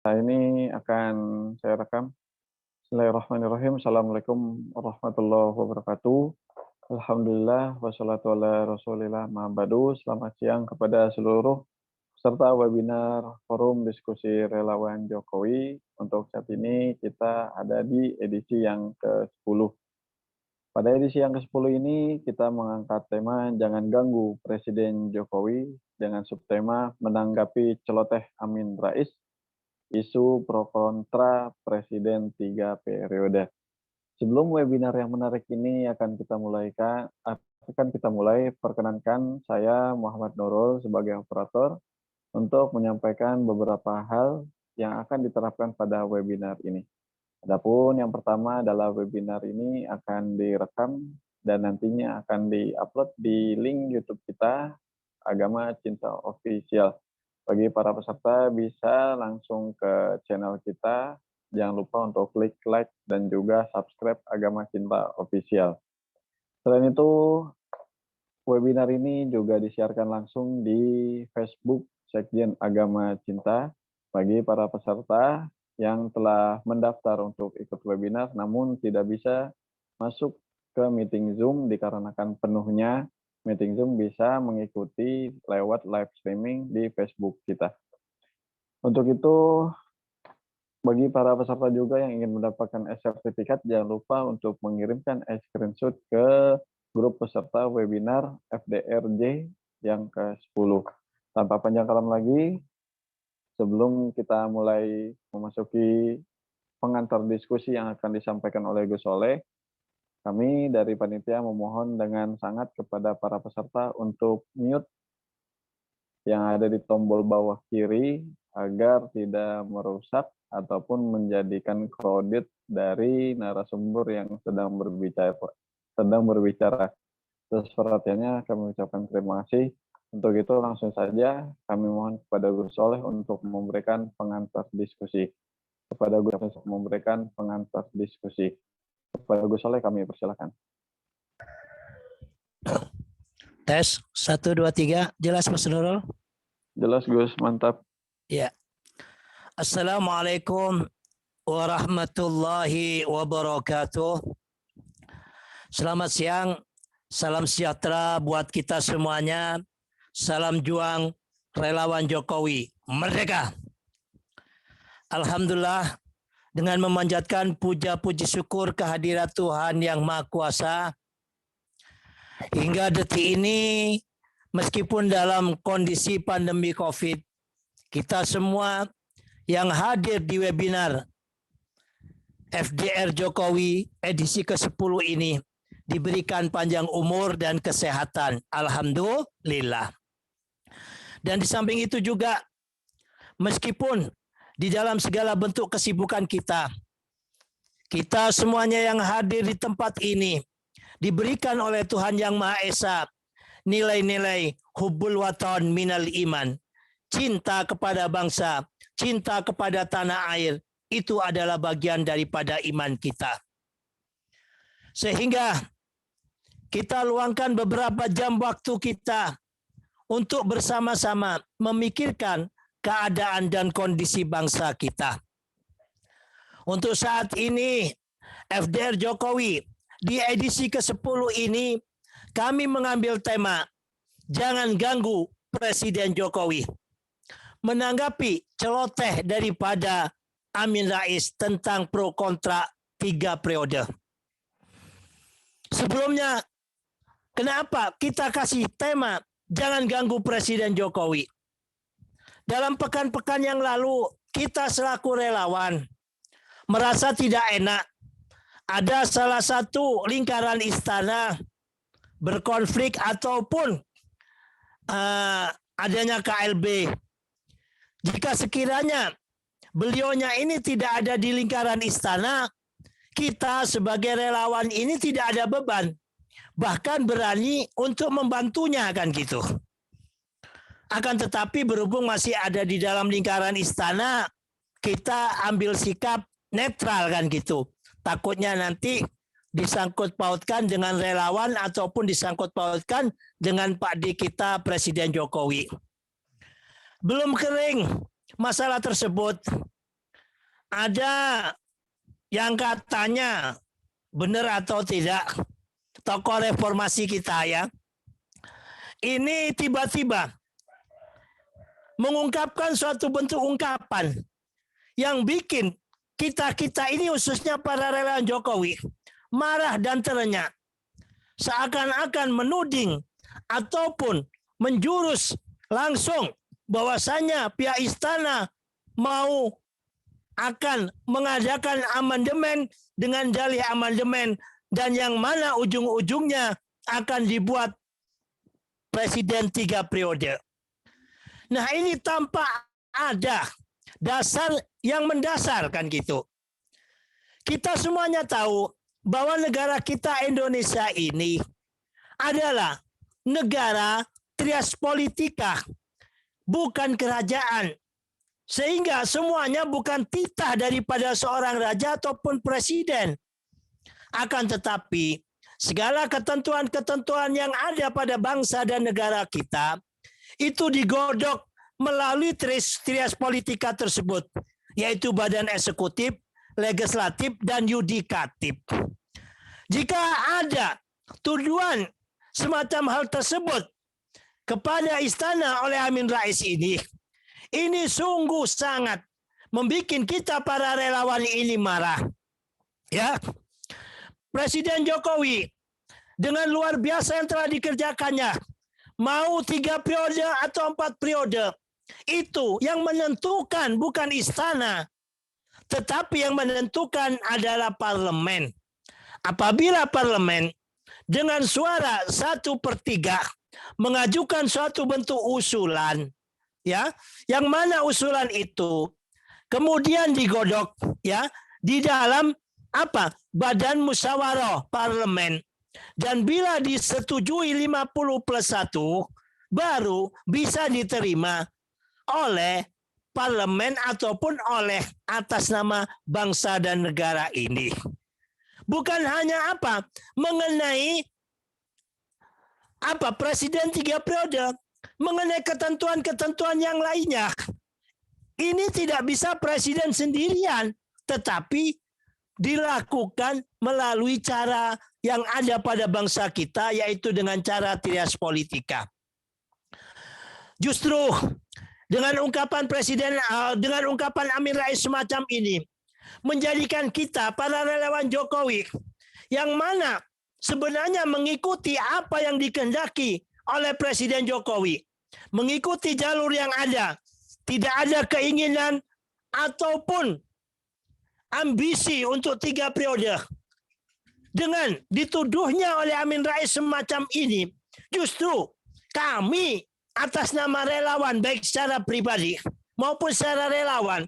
Ini akan saya rekam. Bismillahirrahmanirrahim. Assalamualaikum warahmatullahi wabarakatuh. Alhamdulillah wassalatu ala Rasulillah ma ba'du. Selamat siang kepada seluruh peserta webinar Forum Diskusi Relawan Jokowi. Untuk saat ini kita ada di edisi yang ke-10. Pada edisi yang ke-10 ini kita mengangkat tema Jangan Ganggu Presiden Jokowi dengan subtema menanggapi celoteh Amin Rais, isu pro kontra Presiden 3 periode. Sebelum webinar yang menarik ini akan kita mulai, perkenankan saya Muhammad Nurul sebagai operator untuk menyampaikan beberapa hal yang akan diterapkan pada webinar ini. Adapun yang pertama adalah webinar ini akan direkam dan nantinya akan di-upload di link YouTube kita, Agama Cinta Official. Bagi para peserta bisa langsung ke channel kita. Jangan lupa untuk klik like dan juga subscribe Agama Cinta Official. Selain itu, webinar ini juga disiarkan langsung di Facebook Sekjen Agama Cinta. Bagi para peserta yang telah mendaftar untuk ikut webinar namun tidak bisa masuk ke meeting Zoom dikarenakan penuhnya meeting Zoom, bisa mengikuti lewat live streaming di Facebook kita. Untuk itu, bagi para peserta juga yang ingin mendapatkan sertifikat, jangan lupa untuk mengirimkan screenshot ke grup peserta webinar FDRJ yang ke-10. Tanpa panjang kalam lagi, sebelum kita mulai memasuki pengantar diskusi yang akan disampaikan oleh Gus Soleh, kami dari panitia memohon dengan sangat kepada para peserta untuk mute yang ada di tombol bawah kiri agar tidak merusak ataupun menjadikan crowded dari narasumber yang sedang berbicara. Terus perhatiannya kami ucapkan terima kasih. Untuk itu langsung saja kami mohon kepada Gus Soleh untuk memberikan pengantar diskusi. Kepada Gus Soleh untuk memberikan pengantar diskusi. Kepada Gus Soleh kami persilakan. Tes 1 2 3, jelas Mas Nurul? Jelas Gus, mantap. Ya. Assalamualaikum warahmatullahi wabarakatuh. Selamat siang, salam sejahtera buat kita semuanya. Salam juang relawan Jokowi, merdeka. Alhamdulillah, dengan memanjatkan puja-puji syukur kehadirat Tuhan Yang Maha Kuasa, hingga detik ini, meskipun dalam kondisi pandemi COVID, kita semua yang hadir di webinar FDR Jokowi edisi ke-10 ini diberikan panjang umur dan kesehatan. Alhamdulillah. Dan di samping itu juga, meskipun di dalam segala bentuk kesibukan kita semuanya yang hadir di tempat ini diberikan oleh Tuhan Yang Maha Esa nilai-nilai hubbul watan minal iman. Cinta kepada bangsa, cinta kepada tanah air, itu adalah bagian daripada iman kita. Sehingga kita luangkan beberapa jam waktu kita untuk bersama-sama memikirkan keadaan dan kondisi bangsa kita. Untuk saat ini, FDR Jokowi di edisi ke-10 ini, kami mengambil tema Jangan Ganggu Presiden Jokowi, menanggapi celoteh daripada Amin Rais tentang pro kontra 3 periode. Sebelumnya, kenapa kita kasih tema Jangan Ganggu Presiden Jokowi? Dalam pekan-pekan yang lalu, kita selaku relawan merasa tidak enak. Ada salah satu lingkaran istana berkonflik ataupun adanya KLB. Jika sekiranya beliaunya ini tidak ada di lingkaran istana, kita sebagai relawan ini tidak ada beban. Bahkan berani untuk membantunya, kan gitu. Akan tetapi berhubung masih ada di dalam lingkaran istana, kita ambil sikap netral, kan gitu. Takutnya nanti disangkut pautkan dengan relawan ataupun disangkut pautkan dengan Pak D kita Presiden Jokowi. Belum kering masalah tersebut, ada yang katanya benar atau tidak, tokoh reformasi kita ya, ini tiba-tiba mengungkapkan suatu bentuk ungkapan yang bikin kita-kita ini, khususnya para relawan Jokowi, marah dan terenyah. Seakan-akan menuding ataupun menjurus langsung bahwasanya pihak istana mau akan mengadakan amandemen dengan dalih amandemen, dan yang mana ujung-ujungnya akan dibuat presiden 3 periode. Nah, ini tanpa ada dasar yang mendasar kan gitu. Kita semuanya tahu bahwa negara kita Indonesia ini adalah negara trias politika, bukan kerajaan. Sehingga semuanya bukan titah daripada seorang raja ataupun presiden. Akan tetapi segala ketentuan-ketentuan yang ada pada bangsa dan negara kita itu digodok melalui trias politika tersebut, yaitu badan eksekutif, legislatif, dan yudikatif. Jika ada tuduhan semacam hal tersebut kepada istana oleh Amin Rais ini sungguh sangat membuat kita para relawan ini marah. Ya, Presiden Jokowi dengan luar biasa yang telah dikerjakannya, mau 3 periode atau 4 periode, itu yang menentukan bukan istana, tetapi yang menentukan adalah parlemen. Apabila parlemen dengan suara 1/3 mengajukan suatu bentuk usulan, ya, yang mana usulan itu kemudian digodok ya di dalam badan musyawarah parlemen, dan bila disetujui 50+1 baru bisa diterima oleh parlemen ataupun oleh atas nama bangsa dan negara ini. Bukan hanya mengenai presiden 3 periode, mengenai ketentuan-ketentuan yang lainnya. Ini tidak bisa presiden sendirian, tetapi dilakukan melalui cara yang ada pada bangsa kita, yaitu dengan cara trias politika. Justru dengan ungkapan presiden, dengan ungkapan Amin Rais semacam ini, menjadikan kita para relawan Jokowi yang mana sebenarnya mengikuti apa yang dikehendaki oleh Presiden Jokowi, mengikuti jalur yang ada, tidak ada keinginan ataupun ambisi untuk 3 periode. Dengan dituduhnya oleh Amin Rais semacam ini, justru kami atas nama relawan, baik secara pribadi maupun secara relawan,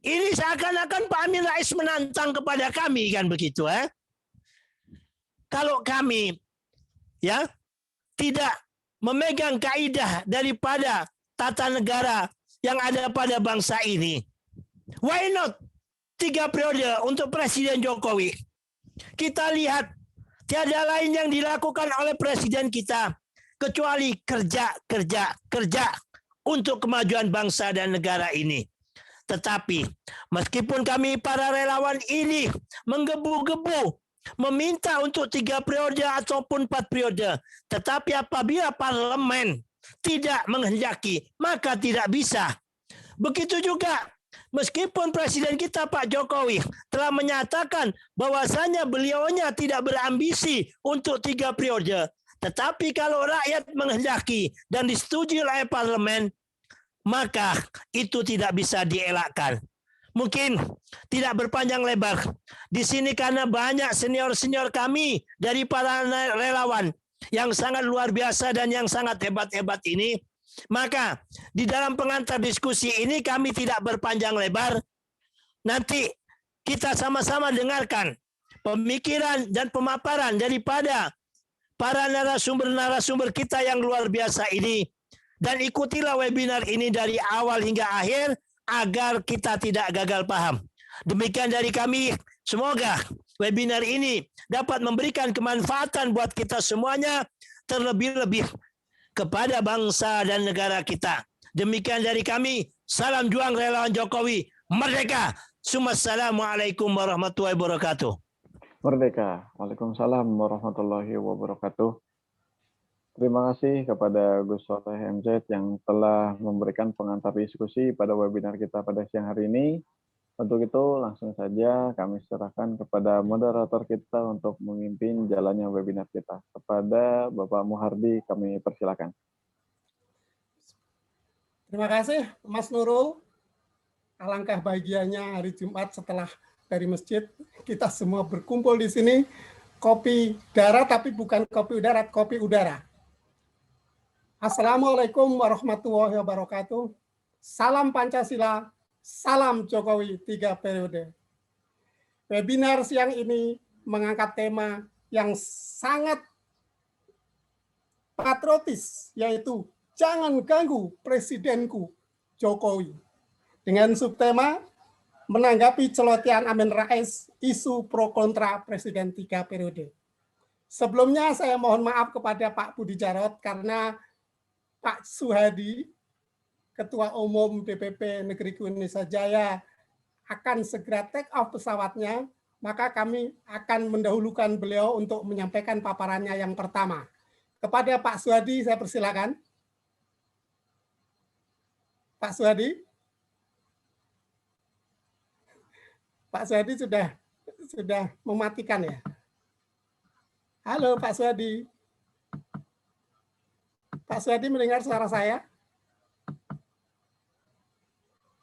ini seakan-akan Pak Amin Rais menantang kepada kami, kan begitu, Kalau kami tidak memegang kaidah daripada tata negara yang ada pada bangsa ini, why not 3 periode untuk Presiden Jokowi? Kita lihat tiada lain yang dilakukan oleh presiden kita kecuali kerja untuk kemajuan bangsa dan negara ini. Tetapi meskipun kami para relawan ini menggebu-gebu meminta untuk 3 periode ataupun 4 periode, tetapi apabila parlemen tidak menghendaki, maka tidak bisa. Begitu juga meskipun presiden kita Pak Jokowi telah menyatakan bahwasanya beliaunya tidak berambisi untuk 3 periode, tetapi kalau rakyat menghendaki dan disetujui oleh parlemen, maka itu tidak bisa dielakkan. Mungkin tidak berpanjang lebar di sini karena banyak senior-senior kami dari para relawan yang sangat luar biasa dan yang sangat hebat-hebat ini. Maka di dalam pengantar diskusi ini kami tidak berpanjang lebar. Nanti kita sama-sama dengarkan pemikiran dan pemaparan daripada para narasumber-narasumber kita yang luar biasa ini. Dan ikutilah webinar ini dari awal hingga akhir agar kita tidak gagal paham. Demikian dari kami, semoga webinar ini dapat memberikan kemanfaatan buat kita semuanya, terlebih-lebih kepada bangsa dan negara kita. Demikian dari kami, salam juang relawan Jokowi. Merdeka. Assalamualaikum warahmatullahi wabarakatuh. Merdeka. Waalaikumsalam warahmatullahi wabarakatuh. Terima kasih kepada Gus Soleh MZ yang telah memberikan pengantar diskusi pada webinar kita pada siang hari ini. Untuk itu langsung saja kami serahkan kepada moderator kita untuk memimpin jalannya webinar kita. Kepada Bapak Muhardi kami persilakan. Terima kasih Mas Nurul. Alangkah bahagianya hari Jumat setelah dari masjid kita semua berkumpul di sini. Kopi darat tapi bukan kopi darat, kopi udara. Assalamualaikum warahmatullahi wabarakatuh. Salam Pancasila, salam Jokowi 3 periode. Webinar siang ini mengangkat tema yang sangat patriotis, yaitu jangan ganggu presidenku Jokowi. Dengan subtema menanggapi celotehan Amin Rais, isu pro kontra Presiden 3 periode. Sebelumnya saya mohon maaf kepada Pak Budi Jarot karena Pak Suhadi, Ketua Umum DPP Negeriku Indonesia Jaya, akan segera take off pesawatnya, maka kami akan mendahulukan beliau untuk menyampaikan paparannya yang pertama. Kepada Pak Suhadi, saya persilakan. Pak Suhadi. Pak Suhadi sudah mematikan ya. Halo Pak Suhadi. Pak Suhadi mendengar suara saya?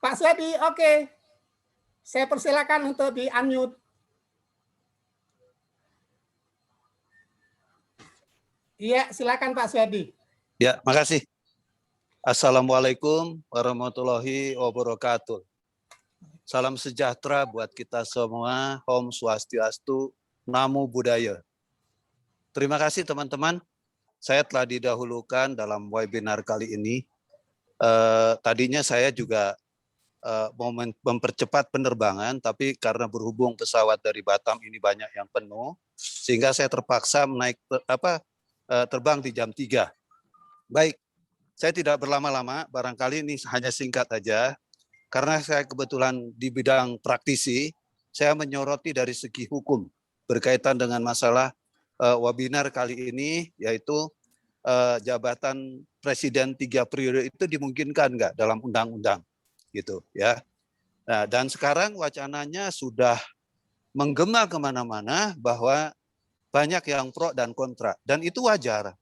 Pak Suhadi, oke. Saya persilakan untuk di-unmute. Iya, silakan Pak Suhadi. Ya, makasih. Assalamualaikum warahmatullahi wabarakatuh. Salam sejahtera buat kita semua. Om Swastiastu, Namo Buddhaya. Terima kasih teman-teman. Saya telah didahulukan dalam webinar kali ini. Tadinya saya juga mau mempercepat penerbangan, tapi karena berhubung pesawat dari Batam ini banyak yang penuh, sehingga saya terpaksa terbang di jam 3. Baik, saya tidak berlama-lama, barangkali ini hanya singkat saja. Karena saya kebetulan di bidang praktisi, saya menyoroti dari segi hukum berkaitan dengan masalah webinar kali ini, yaitu jabatan presiden 3 periode itu dimungkinkan nggak dalam undang-undang, gitu ya. Nah, dan sekarang wacananya sudah menggema kemana-mana bahwa banyak yang pro dan kontra, dan itu wajar.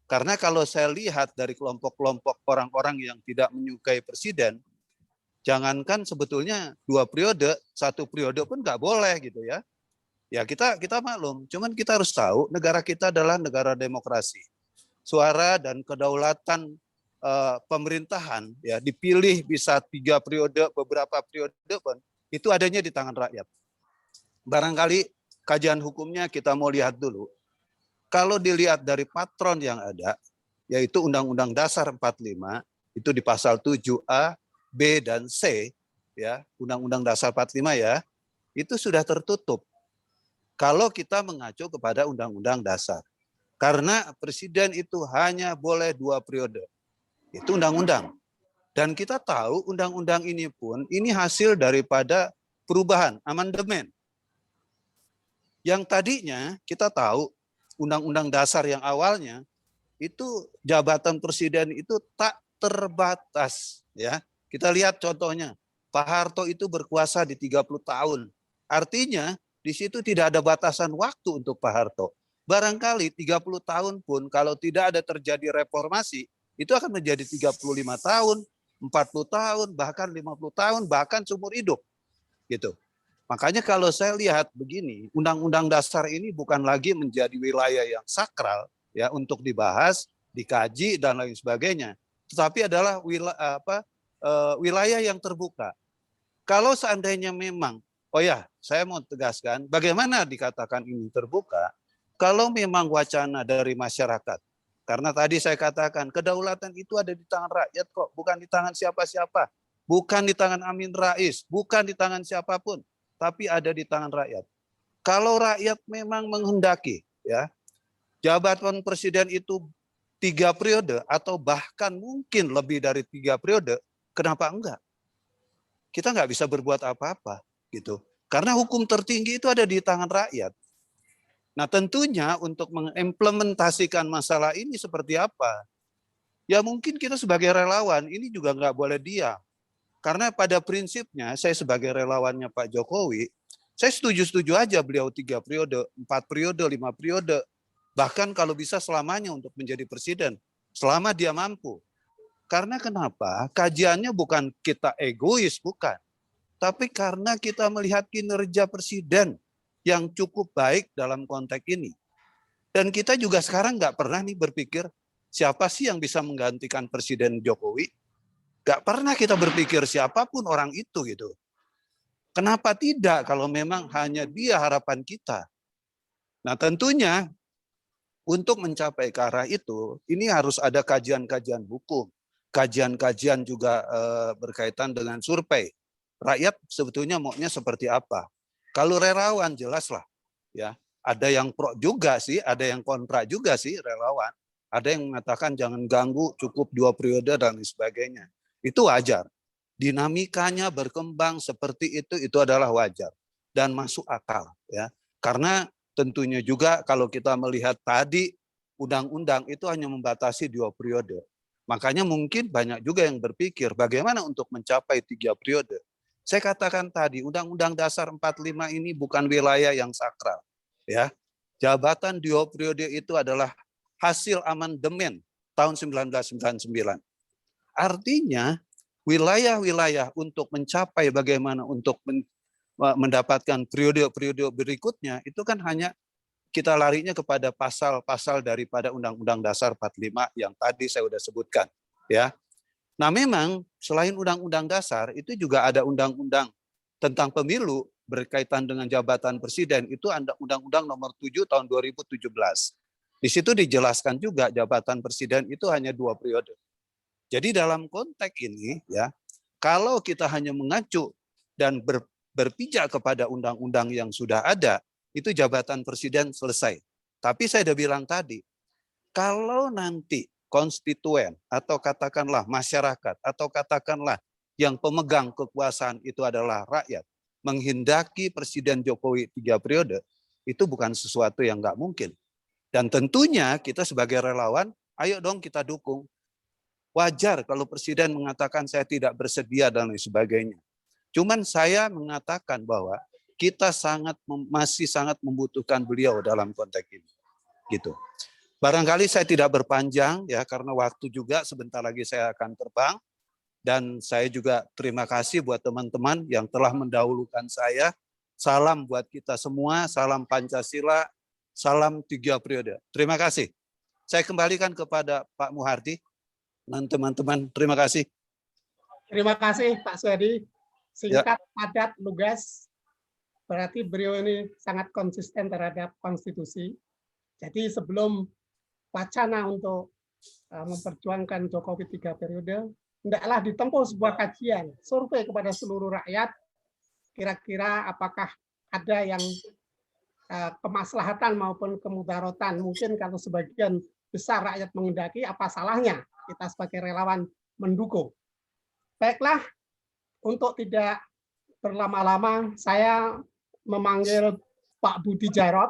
Karena kalau saya lihat dari kelompok-kelompok orang-orang yang tidak menyukai presiden, jangankan sebetulnya 2 periode, 1 periode pun nggak boleh gitu ya. Ya kita maklum, cuman kita harus tahu negara kita adalah negara demokrasi. Suara dan kedaulatan pemerintahan ya dipilih bisa 3 periode, beberapa periode pun itu adanya di tangan rakyat. Barangkali kajian hukumnya kita mau lihat dulu. Kalau dilihat dari patron yang ada, yaitu Undang-Undang Dasar 45, itu di pasal 7A, B dan C, ya Undang-Undang Dasar 45 ya, itu sudah tertutup. Kalau kita mengacu kepada Undang-Undang Dasar, karena presiden itu hanya boleh 2 periode, itu undang-undang. Dan kita tahu undang-undang ini pun ini hasil daripada perubahan, amandemen. Yang tadinya kita tahu Undang-Undang Dasar yang awalnya itu jabatan presiden itu tak terbatas, ya. Kita lihat contohnya, Pak Harto itu berkuasa di 30 tahun. Artinya di situ tidak ada batasan waktu untuk Pak Harto. Barangkali 30 tahun pun kalau tidak ada terjadi reformasi, itu akan menjadi 35 tahun, 40 tahun, bahkan 50 tahun, bahkan seumur hidup. Gitu. Makanya kalau saya lihat begini, Undang-Undang Dasar ini bukan lagi menjadi wilayah yang sakral ya untuk dibahas, dikaji dan lain sebagainya, tetapi adalah wilayah yang terbuka. Kalau seandainya memang, saya mau tegaskan, bagaimana dikatakan ini terbuka? Kalau memang wacana dari masyarakat, karena tadi saya katakan kedaulatan itu ada di tangan rakyat kok, bukan di tangan siapa-siapa, bukan di tangan Amin Rais, bukan di tangan siapapun, tapi ada di tangan rakyat. Kalau rakyat memang menghendaki, ya, jabatan presiden itu 3 periode atau bahkan mungkin lebih dari 3 periode, kenapa enggak? kita nggak bisa berbuat apa-apa gitu. Karena hukum tertinggi itu ada di tangan rakyat. Nah tentunya untuk mengimplementasikan masalah ini seperti apa? Ya mungkin kita sebagai relawan ini juga nggak boleh diam. Karena pada prinsipnya saya sebagai relawannya Pak Jokowi, saya setuju-setuju aja beliau 3 periode, 4 periode, 5 periode. Bahkan kalau bisa selamanya untuk menjadi presiden, selama dia mampu. Karena kenapa? Kajiannya bukan kita egois, bukan. Tapi karena kita melihat kinerja presiden yang cukup baik dalam konteks ini. Dan kita juga sekarang nggak pernah nih berpikir siapa sih yang bisa menggantikan Presiden Jokowi. Nggak pernah kita berpikir siapapun orang itu gitu. Kenapa tidak kalau memang hanya dia harapan kita. Nah tentunya untuk mencapai ke arah itu, ini harus ada kajian-kajian hukum. Kajian-kajian juga berkaitan dengan survei. Rakyat sebetulnya maunya seperti apa. Kalau relawan jelaslah ya. Ada yang pro juga sih, ada yang kontra juga sih relawan. Ada yang mengatakan jangan ganggu, cukup 2 periode dan sebagainya. Itu wajar. Dinamikanya berkembang seperti itu adalah wajar dan masuk akal ya. Karena tentunya juga kalau kita melihat tadi undang-undang itu hanya membatasi 2 periode. Makanya mungkin banyak juga yang berpikir bagaimana untuk mencapai 3 periode. Saya katakan tadi Undang-Undang Dasar 45 ini bukan wilayah yang sakral. Ya, jabatan 2 periode itu adalah hasil amandemen tahun 1999. Artinya wilayah-wilayah untuk mencapai bagaimana untuk mendapatkan periode-periode berikutnya itu kan hanya kita larinya kepada pasal-pasal daripada Undang-Undang Dasar 45 yang tadi saya sudah sebutkan, ya. Nah, memang selain Undang-Undang Dasar itu juga ada undang-undang tentang pemilu berkaitan dengan jabatan presiden, itu ada Undang-Undang Nomor 7 tahun 2017. Di situ dijelaskan juga jabatan presiden itu hanya 2 periode. Jadi dalam konteks ini ya, kalau kita hanya mengacu dan berpijak kepada undang-undang yang sudah ada, itu jabatan presiden selesai. Tapi saya sudah bilang tadi, kalau nanti konstituen atau katakanlah masyarakat atau katakanlah yang pemegang kekuasaan itu adalah rakyat, menghendaki Presiden Jokowi 3 periode, itu bukan sesuatu yang nggak mungkin. Dan tentunya kita sebagai relawan, ayo dong kita dukung. Wajar kalau Presiden mengatakan saya tidak bersedia dan lain sebagainya. Cuman saya mengatakan bahwa kita masih sangat membutuhkan beliau dalam konteks ini. Gitu. Barangkali saya tidak berpanjang ya karena waktu juga sebentar lagi saya akan terbang. Dan saya juga terima kasih buat teman-teman yang telah mendahulukan saya. Salam buat kita semua, salam Pancasila, salam 3 periode. Terima kasih. Saya kembalikan kepada Pak Muhardi dan teman-teman. Terima kasih. Terima kasih Pak Suhadi. Singkat, padat, lugas. Berarti beliau ini sangat konsisten terhadap konstitusi. Jadi sebelum wacana untuk memperjuangkan Jokowi 3 periode, hendaklah ditempuh sebuah kajian, survei kepada seluruh rakyat, kira-kira apakah ada yang kemaslahatan maupun kemudaratan. Mungkin kalau sebagian besar rakyat menghendaki, apa salahnya kita sebagai relawan mendukung. Baiklah, untuk tidak berlama-lama, saya memanggil Pak Budi Jarot.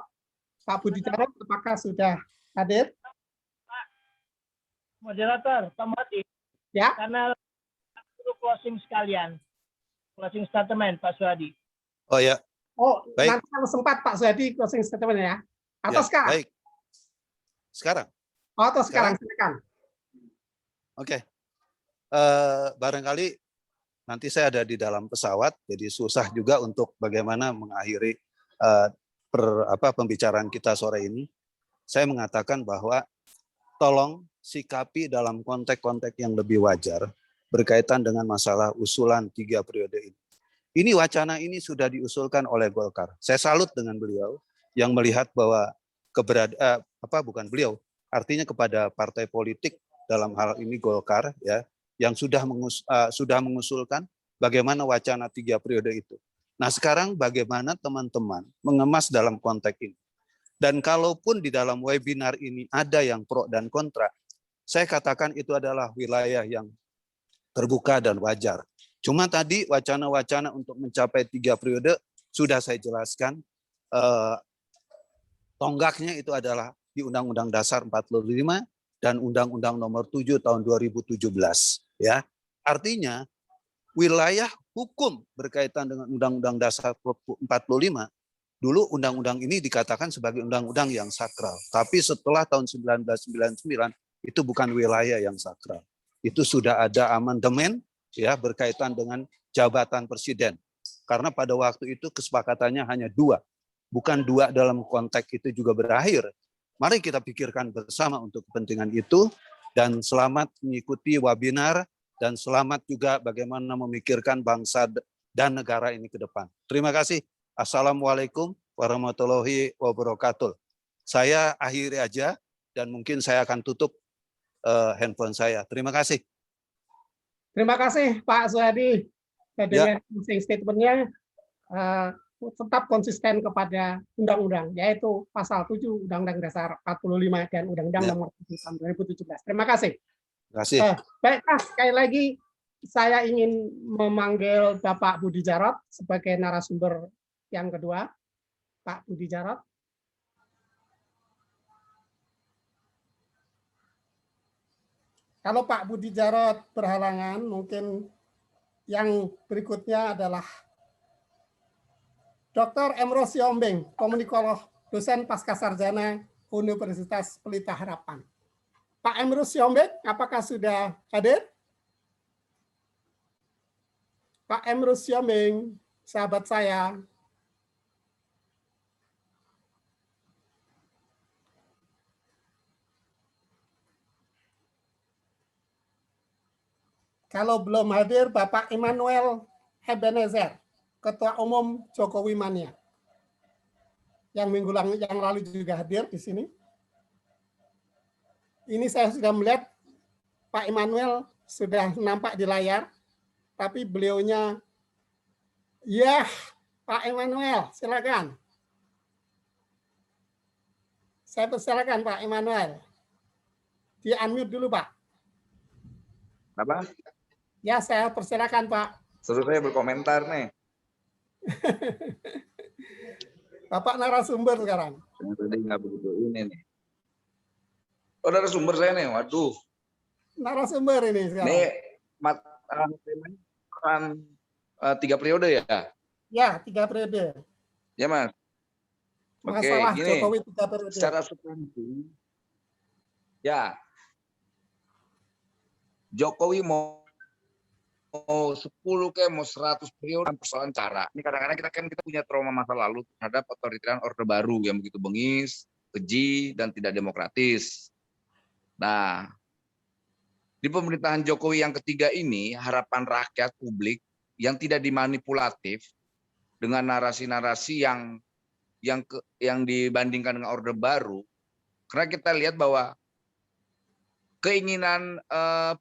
Pak Budi Jarot, apakah sudah hadir? Moderator, Pak Mati. Ya. Karena closing sekalian. Closing statement, Pak Suhadi. Oh ya. Oh, baik. Nanti kalau sempat Pak Suhadi closing statement ya. Atau ya, sekarang? Baik. Sekarang? Oh, atau sekarang, silakan. Oke. Barangkali nanti saya ada di dalam pesawat, jadi susah juga untuk bagaimana mengakhiri pembicaraan kita sore ini. Saya mengatakan bahwa tolong sikapi dalam konteks-konteks yang lebih wajar berkaitan dengan masalah usulan 3 periode ini. Ini wacana ini sudah diusulkan oleh Golkar. Saya salut dengan beliau yang melihat bahwa bukan beliau, artinya kepada partai politik dalam hal ini Golkar ya, yang sudah mengusulkan bagaimana wacana 3 periode itu. Nah, sekarang bagaimana teman-teman mengemas dalam konteks ini. Dan kalaupun di dalam webinar ini ada yang pro dan kontra, saya katakan itu adalah wilayah yang terbuka dan wajar. Cuma tadi wacana-wacana untuk mencapai 3 periode sudah saya jelaskan. Tonggaknya itu adalah di Undang-Undang Dasar 45 dan Undang-Undang Nomor 7 tahun 2017. Ya, artinya wilayah hukum berkaitan dengan Undang-Undang Dasar 45 dulu undang-undang ini dikatakan sebagai undang-undang yang sakral. Tapi setelah tahun 1999 itu bukan wilayah yang sakral. Itu sudah ada amandemen ya berkaitan dengan jabatan presiden. Karena pada waktu itu kesepakatannya hanya 2. Bukan 2 dalam konteks itu juga berakhir. Mari kita pikirkan bersama untuk kepentingan itu dan selamat mengikuti webinar dan selamat juga bagaimana memikirkan bangsa dan negara ini ke depan. Terima kasih. Assalamualaikum warahmatullahi wabarakatuh. Saya akhiri aja dan mungkin saya akan tutup handphone saya. Terima kasih. Terima kasih Pak Suhadi. Dengan closing statement-nya tetap konsisten kepada undang-undang, yaitu pasal 7 Undang-Undang Dasar 45 dan Undang-Undang Nomor 7 tahun 2017. Terima kasih. Terima kasih. Baiklah, sekali lagi saya ingin memanggil Bapak Budi Jarot sebagai narasumber yang kedua. Pak Budi Jarot. Kalau Pak Budi Jarot berhalangan, mungkin yang berikutnya adalah Dr. Emro Siombing, komunikolog, dosen Pascasarjana Universitas Pelita Harapan. Pak Emro Siombing, apakah sudah hadir? Pak Emro Siombing, sahabat saya. Kalau belum hadir, Bapak Immanuel Ebenezer, Ketua Umum Jokowi Mania, yang minggu yang lalu juga hadir di sini. Ini saya sudah melihat Pak Immanuel sudah nampak di layar, tapi beliaunya, ya Pak Immanuel, silakan. Saya persilakan Pak Immanuel. Di-unmute dulu Pak. Apa? Ya, saya persilakan Pak. Suruh saya berkomentar nih. Bapak narasumber sekarang. Tadi nggak begitu ini nih. Oh, narasumber saya nih, waduh. Narasumber ini sekarang. Ini kan 3 periode ya? Ya, 3 periode. Ya Mas. Oke, Masalah gini. Jokowi 3 periode. Secara substansi, ya. Jokowi mau 10 kayak mau 100 periode persoalan cara. Ini kadang-kadang kita punya trauma masa lalu terhadap otoritarian Orde Baru yang begitu bengis, keji, dan tidak demokratis. Nah, di pemerintahan Jokowi yang ketiga ini, harapan rakyat publik yang tidak dimanipulatif dengan narasi-narasi yang dibandingkan dengan Orde Baru, karena kita lihat bahwa keinginan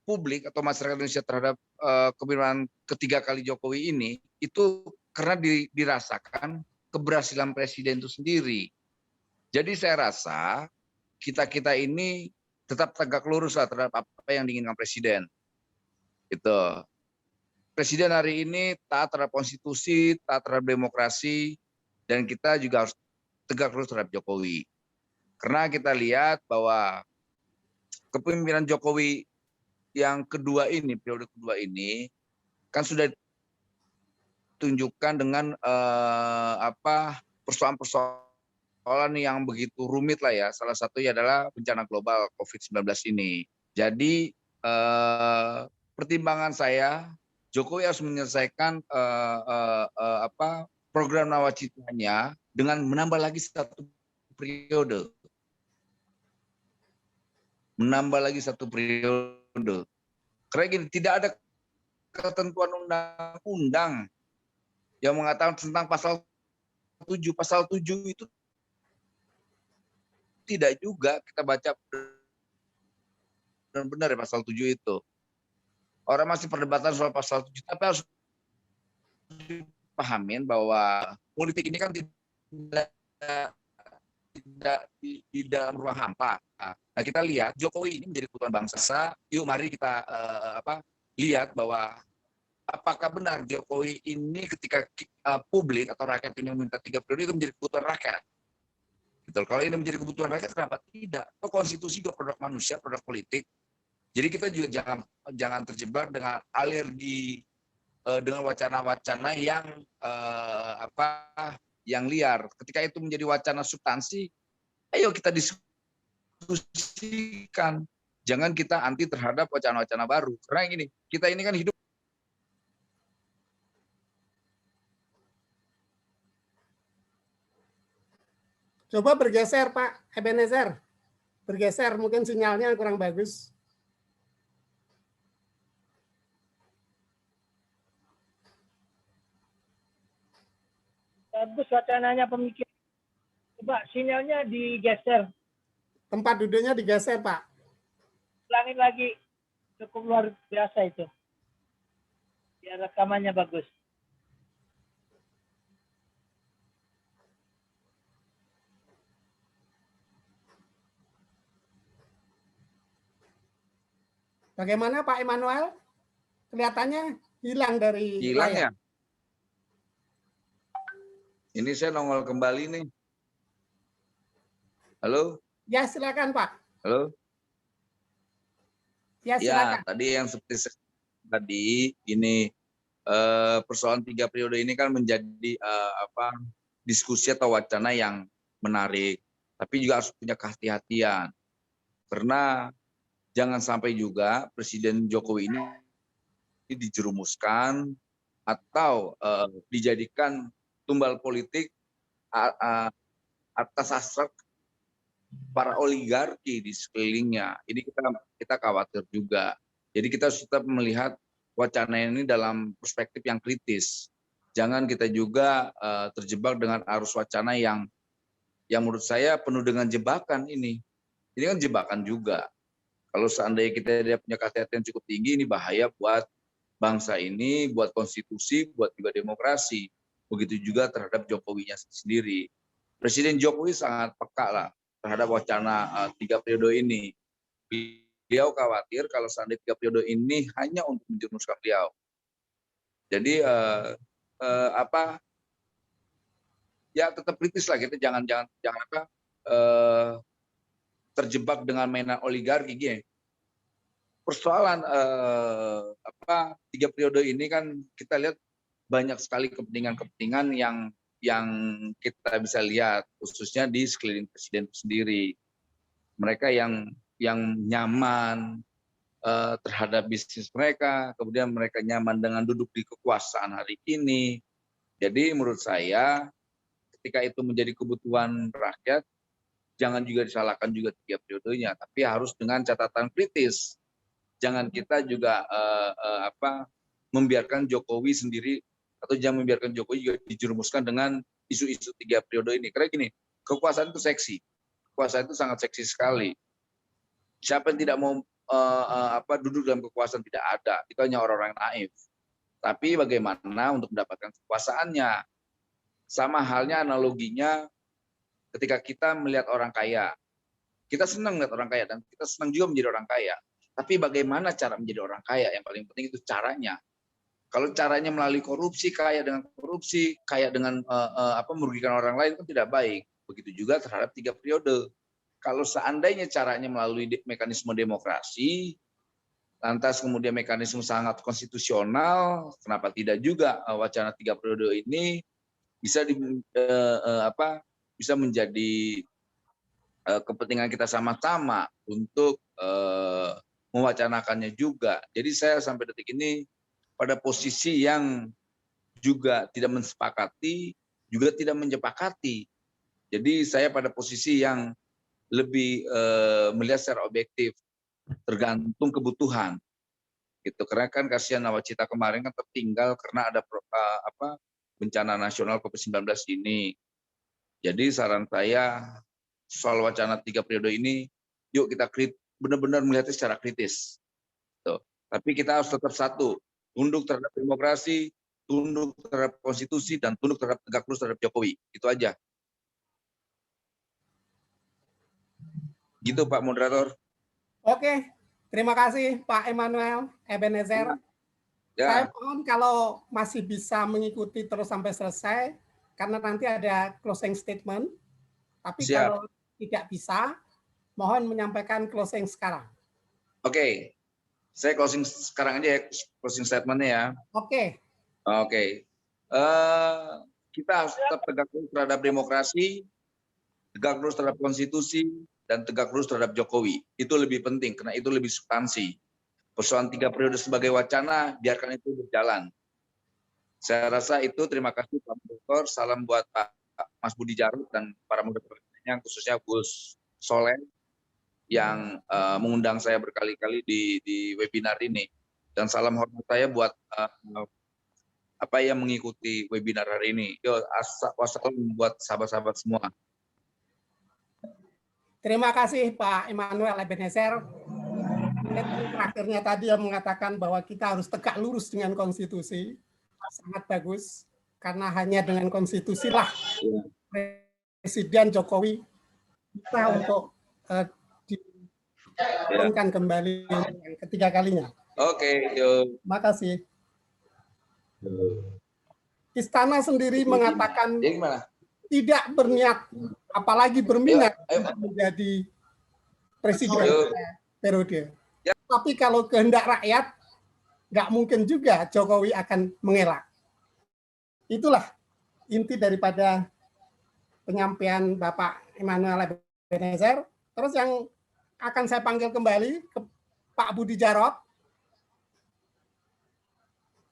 publik atau masyarakat Indonesia terhadap kepemimpinan ketiga kali Jokowi ini itu karena dirasakan keberhasilan presiden itu sendiri. Jadi saya rasa kita ini tetap tegak lurus lah terhadap apa yang diinginkan presiden. Itu. Presiden hari ini taat terhadap konstitusi, taat terhadap demokrasi, dan kita juga harus tegak lurus terhadap Jokowi. Karena kita lihat bahwa kepemimpinan Jokowi yang kedua ini, periode kedua ini, kan sudah ditunjukkan dengan persoalan-persoalan yang begitu rumit lah ya. Salah satunya adalah bencana global COVID-19 ini. Jadi pertimbangan saya, Jokowi harus menyelesaikan program nawacitanya dengan menambah lagi 1 periode. Menambah lagi 1 periode. Karena gini, tidak ada ketentuan undang-undang yang mengatakan tentang pasal 7. Pasal 7 itu tidak juga kita baca benar-benar ya pasal 7 itu. Orang masih perdebatan soal pasal 7, tapi harus dipahamin bahwa politik ini kan tidak di dalam ruang hampa. Nah, kita lihat Jokowi ini menjadi kebutuhan bangsa. Yuk mari kita lihat bahwa apakah benar Jokowi ini ketika publik atau rakyat ini meminta 3 periode itu menjadi kebutuhan rakyat? Gitu. Kalau ini menjadi kebutuhan rakyat, kenapa tidak? Atau konstitusi juga produk manusia, produk politik. Jadi kita juga jangan terjebak dengan alergi dengan wacana-wacana yang yang liar. Ketika itu menjadi wacana substansi, ayo kita diskusikan. Jangan kita anti terhadap wacana-wacana baru. Karena gini, kita ini kan hidup. Coba bergeser Pak Ebenezer. Bergeser, mungkin sinyalnya kurang bagus. Bagus wacananya pemikiran. Coba sinyalnya digeser. Tempat duduknya digeser Pak. Ulangin lagi. Cukup luar biasa itu. Biar rekamannya bagus. Bagaimana Pak Emmanuel? Kelihatannya hilang dari Hilang ya? layar. Ini saya nongol kembali nih. Halo? Ya silakan Pak. Halo? Ya silakan. Ya, tadi yang seperti tadi ini persoalan 3 periode ini kan menjadi diskusi atau wacana yang menarik, tapi juga harus punya kehati-hatian karena jangan sampai juga Presiden Jokowi ini dijerumuskan atau dijadikan tumbal politik atas hasrat para oligarki di sekelilingnya. Ini kita khawatir juga. Jadi kita harus tetap melihat wacana ini dalam perspektif yang kritis. Jangan kita juga terjebak dengan arus wacana yang menurut saya penuh dengan jebakan ini. Ini kan jebakan juga. Kalau seandainya kita tidak punya kehati-hatian yang cukup tinggi, ini bahaya buat bangsa ini, buat konstitusi, buat juga demokrasi. Begitu juga terhadap Jokowinya sendiri. Presiden Jokowi sangat peka lah terhadap wacana 3 periode ini. Beliau khawatir kalau seandainya 3 periode ini hanya untuk menjerumuskan beliau. Jadi ya tetap kritis lah, kita jangan terjebak dengan mainan oligarki gini. Persoalan 3 periode ini kan kita lihat banyak sekali kepentingan-kepentingan yang kita bisa lihat, khususnya di sekeliling presiden sendiri. Mereka yang nyaman terhadap bisnis mereka, kemudian mereka nyaman dengan duduk di kekuasaan hari ini. Jadi menurut saya, ketika itu menjadi kebutuhan rakyat, jangan juga disalahkan juga 3 periodenya, tapi harus dengan catatan kritis. Jangan kita juga membiarkan Jokowi sendiri, atau jangan membiarkan Jokowi juga dijerumuskan dengan isu-isu 3 periode ini. Karena gini, kekuasaan itu seksi. Kekuasaan itu sangat seksi sekali. Siapa yang tidak mau duduk dalam kekuasaan, tidak ada. Itu hanya orang-orang naif. Tapi bagaimana untuk mendapatkan kekuasaannya? Sama halnya analoginya ketika kita melihat orang kaya. Kita senang melihat orang kaya dan kita senang juga menjadi orang kaya. Tapi bagaimana cara menjadi orang kaya? Yang paling penting itu caranya. Kalau caranya melalui korupsi, kaya dengan korupsi, kaya dengan merugikan orang lain, itu tidak baik. Begitu juga terhadap 3 periode. Kalau seandainya caranya melalui mekanisme demokrasi, lantas kemudian mekanisme sangat konstitusional, kenapa tidak juga wacana 3 periode ini bisa bisa menjadi kepentingan kita sama-sama untuk mewacanakannya juga. Jadi saya sampai detik ini pada posisi yang juga tidak mensepakati, juga tidak menyepakati. Jadi saya pada posisi yang lebih melihat secara objektif, tergantung kebutuhan. Gitu. Karena kan kasihan Nawacita kemarin kan tertinggal karena ada bencana nasional COVID-19 ini. Jadi saran saya soal wacana 3 periode ini, yuk kita benar-benar melihatnya secara kritis. Tuh. Tapi kita harus tetap satu, tunduk terhadap demokrasi, tunduk terhadap konstitusi, dan tunduk terhadap tegak lurus terhadap Jokowi. Itu aja. Gitu Pak Moderator. Oke, terima kasih Pak Emmanuel Ebenezer. Saya Ya, mohon kalau masih bisa mengikuti terus sampai selesai, karena nanti ada closing statement. Tapi siap. kalau tidak bisa, mohon menyampaikan closing sekarang. Oke, saya closing sekarang aja ya, closing statementnya ya. Oke, Oke. Kita harus tetap tegak lurus terhadap demokrasi, tegak lurus terhadap konstitusi, dan tegak lurus terhadap Jokowi. Itu lebih penting, karena itu lebih substansi. Persoalan 3 periode sebagai wacana, biarkan itu berjalan. Saya rasa itu. Terima kasih Pak Dokter. Salam buat Pak Mas Budi Jarot dan para moderatornya, khususnya Gus Soleh yang mengundang saya berkali-kali di webinar ini. Dan salam hormat saya buat apa yang mengikuti webinar hari ini. Wassalam buat sahabat-sahabat semua. terima kasih Pak Immanuel Ebenezer. Terakhirnya tadi yang mengatakan bahwa kita harus tegak lurus dengan konstitusi. Sangat bagus, karena hanya dengan konstitusi lah Presiden Jokowi bisa untuk diturunkan kembali yang ketiga kalinya. Oke, yuk. Terima kasih. Istana sendiri mengatakan Jadi gimana? tidak berniat, apalagi berminat Ayo. untuk menjadi presiden Yuk. periode. Ya. Tapi kalau kehendak rakyat, nggak mungkin juga Jokowi akan mengelak. Itulah inti daripada penyampaian Bapak Immanuel Ebenezer. Terus yang akan saya panggil kembali ke Pak Budi Jarot.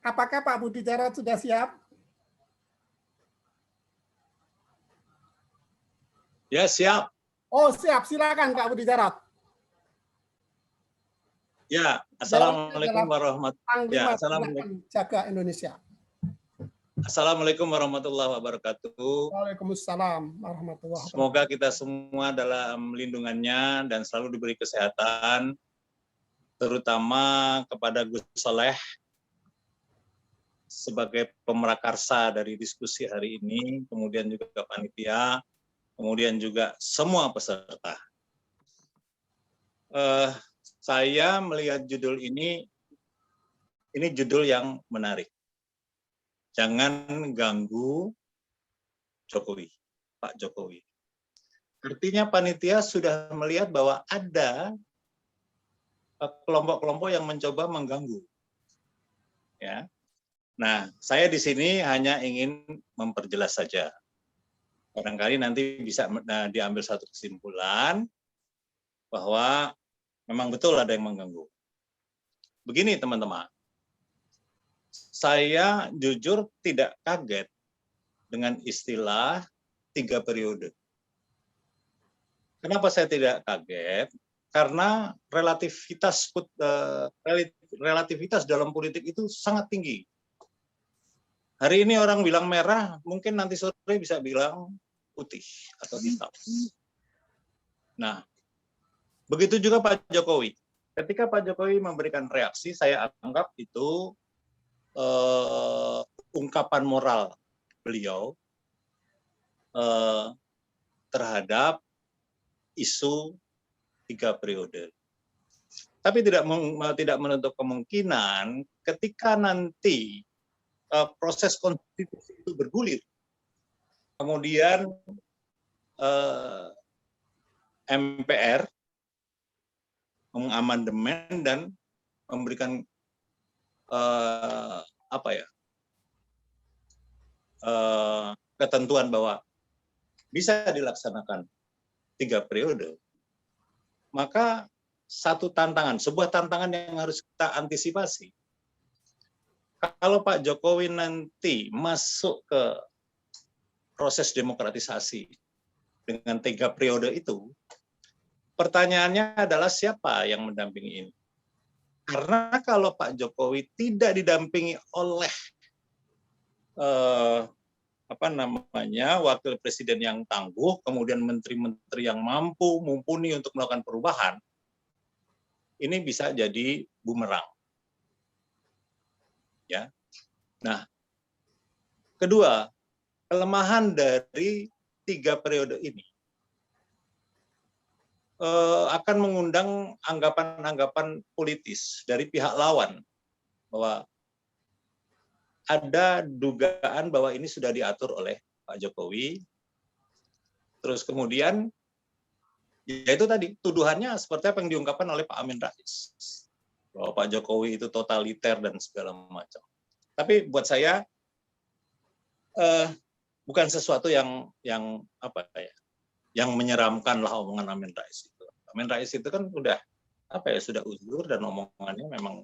Apakah Pak Budi Jarot sudah siap? Ya, siap. Oh, siap. Silakan Pak Budi Jarot. Ya, Assalamualaikum warahmatullahi Panglima Assalamualaikum. Jaga Indonesia. Assalamualaikum warahmatullahi wabarakatuh. Waalaikumsalam warahmatullahi wabarakatuh. Semoga kita semua dalam lindungannya dan selalu diberi kesehatan, terutama kepada Gus Soleh sebagai pemrakarsa dari diskusi hari ini, kemudian juga panitia, kemudian juga semua peserta. Saya melihat judul ini judul yang menarik. Jangan ganggu Jokowi, Pak Jokowi. Artinya panitia sudah melihat bahwa ada kelompok-kelompok yang mencoba mengganggu. Ya. Nah, saya di sini hanya ingin memperjelas saja. Barangkali nanti bisa diambil satu kesimpulan bahwa memang betul ada yang mengganggu. Begini teman-teman, saya jujur tidak kaget dengan istilah 3 periode. Kenapa saya tidak kaget? Karena relativitas dalam politik itu sangat tinggi. Hari ini orang bilang merah, mungkin nanti sore bisa bilang putih atau hitam. Nah, begitu juga Pak Jokowi. Ketika Pak Jokowi memberikan reaksi, saya anggap itu ungkapan moral beliau terhadap isu 3 periode. Tapi tidak menutup kemungkinan ketika nanti proses konstitusi itu bergulir, kemudian MPR mengamandemen dan memberikan ketentuan bahwa bisa dilaksanakan 3 periode, maka sebuah tantangan yang harus kita antisipasi. Kalau Pak Jokowi nanti masuk ke proses demokratisasi dengan 3 periode itu, pertanyaannya adalah siapa yang mendampingi ini? Karena kalau Pak Jokowi tidak didampingi oleh wakil presiden yang tangguh, kemudian menteri-menteri yang mumpuni untuk melakukan perubahan, ini bisa jadi bumerang. Ya. Nah, kedua, kelemahan dari 3 periode ini akan mengundang anggapan-anggapan politis dari pihak lawan bahwa ada dugaan bahwa ini sudah diatur oleh Pak Jokowi. Terus kemudian, ya itu tadi, tuduhannya seperti apa yang diungkapkan oleh Pak Amin Rais. Bahwa Pak Jokowi itu totaliter dan segala macam. Tapi buat saya, bukan sesuatu yang apa ya, yang menyeramkan lah omongan Amin Rais itu. Amin Rais itu kan sudah uzur dan omongannya memang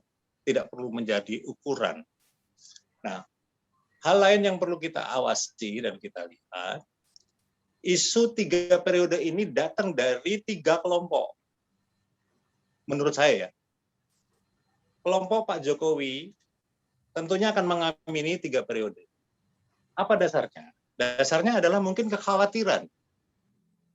tidak perlu menjadi ukuran. Nah, hal lain yang perlu kita awasi dan kita lihat, isu 3 periode ini datang dari 3 kelompok. Menurut saya ya, kelompok Pak Jokowi tentunya akan mengamini 3 periode. Apa dasarnya? Dasarnya adalah mungkin kekhawatiran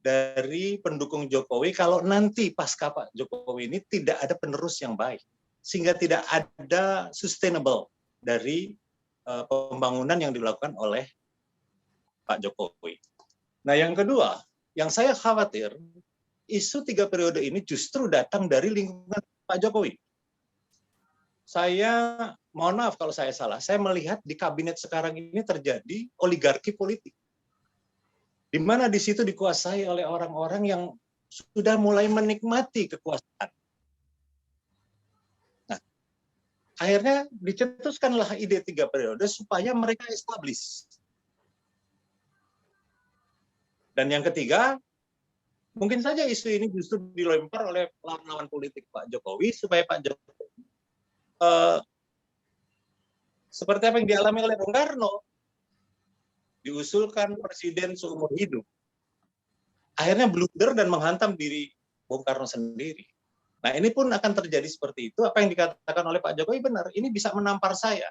dari pendukung Jokowi kalau nanti pasca Pak Jokowi ini tidak ada penerus yang baik, sehingga tidak ada sustainable dari pembangunan yang dilakukan oleh Pak Jokowi. Nah, yang kedua, yang saya khawatir, isu 3 periode ini justru datang dari lingkungan Pak Jokowi. Saya, mohon maaf kalau saya salah, saya melihat di kabinet sekarang ini terjadi oligarki politik, di mana di situ dikuasai oleh orang-orang yang sudah mulai menikmati kekuasaan. Nah, akhirnya dicetuskanlah ide 3 periode supaya mereka establish. Dan yang ketiga, mungkin saja isu ini justru dilempar oleh lawan-lawan politik Pak Jokowi supaya Pak Jokowi seperti apa yang dialami oleh Bung Karno, diusulkan presiden seumur hidup, akhirnya blunder dan menghantam diri Bung Karno sendiri. Nah, ini pun akan terjadi seperti itu. Apa yang dikatakan oleh Pak Jokowi benar, ini bisa menampar saya.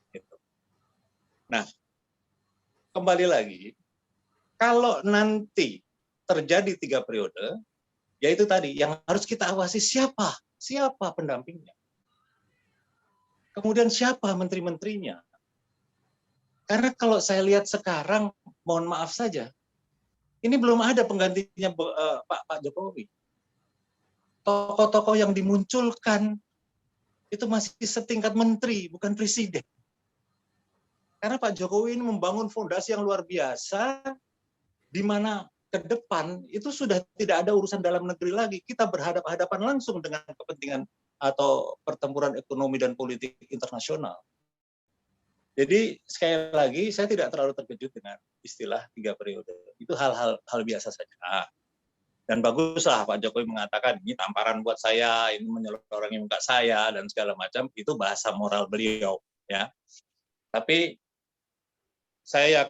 Gitu. Nah, kembali lagi, kalau nanti terjadi 3 periode, yaitu tadi yang harus kita awasi siapa pendampingnya, kemudian siapa menteri-menterinya. Karena kalau saya lihat sekarang, mohon maaf saja, ini belum ada penggantinya Pak Jokowi. Tokoh-tokoh yang dimunculkan itu masih setingkat menteri, bukan presiden. Karena Pak Jokowi ini membangun fondasi yang luar biasa, di mana ke depan itu sudah tidak ada urusan dalam negeri lagi. Kita berhadapan-hadapan langsung dengan kepentingan atau pertempuran ekonomi dan politik internasional. Jadi sekali lagi saya tidak terlalu terkejut dengan istilah 3 periode. Itu hal biasa saja. Dan baguslah Pak Jokowi mengatakan ini tamparan buat saya, ini menyelorongi muka saya dan segala macam. Itu bahasa moral beliau, ya. Tapi saya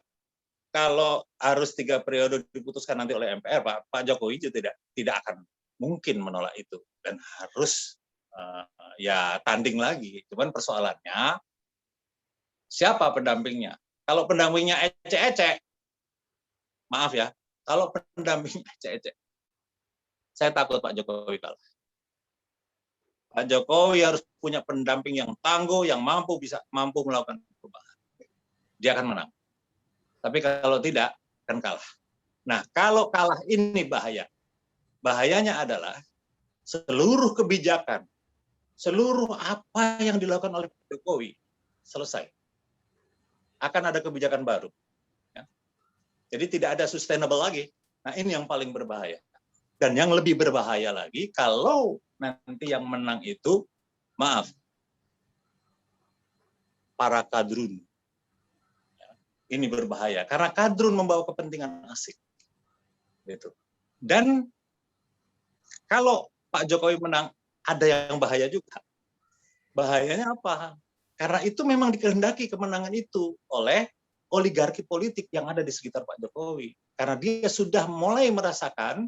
kalau harus 3 periode diputuskan nanti oleh MPR, Pak Jokowi itu tidak akan mungkin menolak itu dan harus ya tanding lagi. Cuman persoalannya siapa pendampingnya? Kalau pendampingnya ecek-ecek, maaf ya, kalau pendampingnya ecek-ecek, saya takut Pak Jokowi kalah. Pak Jokowi harus punya pendamping yang tangguh, yang mampu melakukan perubahan. Dia akan menang. Tapi kalau tidak, akan kalah. Nah, kalau kalah ini bahaya. Bahayanya adalah seluruh kebijakan, seluruh apa yang dilakukan oleh Pak Jokowi selesai. Akan ada kebijakan baru. Ya. Jadi tidak ada sustainable lagi. Nah, ini yang paling berbahaya. Dan yang lebih berbahaya lagi, kalau nanti yang menang itu, maaf, para kadrun. Ya, ini berbahaya. Karena kadrun membawa kepentingan asing. Gitu. Dan kalau Pak Jokowi menang, ada yang bahaya juga. Bahayanya apa? Karena itu memang dikehendaki kemenangan itu oleh oligarki politik yang ada di sekitar Pak Jokowi. Karena dia sudah mulai merasakan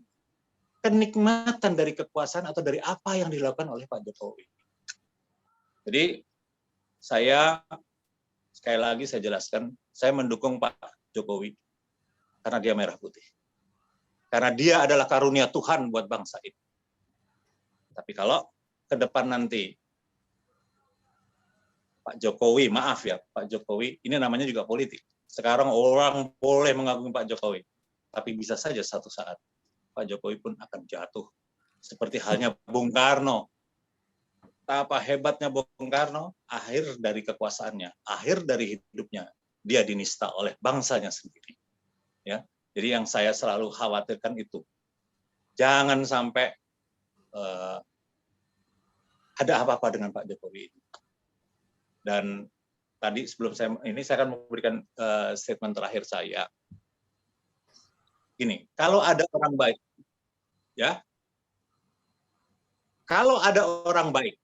kenikmatan dari kekuasaan atau dari apa yang dilakukan oleh Pak Jokowi. Jadi saya sekali lagi saya jelaskan, saya mendukung Pak Jokowi karena dia merah putih. Karena dia adalah karunia Tuhan buat bangsa ini. Tapi kalau ke depan nanti Pak Jokowi, maaf ya, Pak Jokowi, ini namanya juga politik. Sekarang orang boleh mengagumi Pak Jokowi, tapi bisa saja satu saat Pak Jokowi pun akan jatuh. Seperti halnya Bung Karno. betapa hebatnya Bung Karno, akhir dari kekuasaannya, akhir dari hidupnya, dia dinista oleh bangsanya sendiri. Ya, jadi yang saya selalu khawatirkan itu, jangan sampai ada apa-apa dengan Pak Jokowi ini. Dan tadi sebelum saya akan memberikan statement terakhir saya. Gini, kalau ada orang baik, ya, kalau ada orang baik,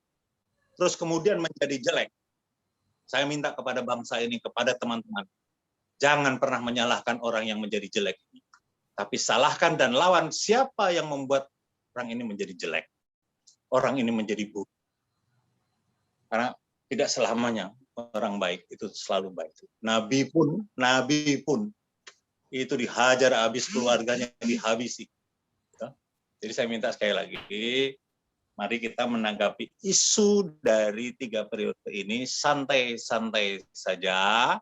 terus kemudian menjadi jelek, saya minta kepada bangsa ini, kepada teman-teman, jangan pernah menyalahkan orang yang menjadi jelek ini. Tapi salahkan dan lawan siapa yang membuat orang ini menjadi jelek. Orang ini menjadi buruk. Karena tidak selamanya orang baik itu selalu baik. Nabi pun itu dihajar habis, keluarganya dihabisi. Jadi saya minta sekali lagi, mari kita menanggapi isu dari 3 periode ini santai-santai saja.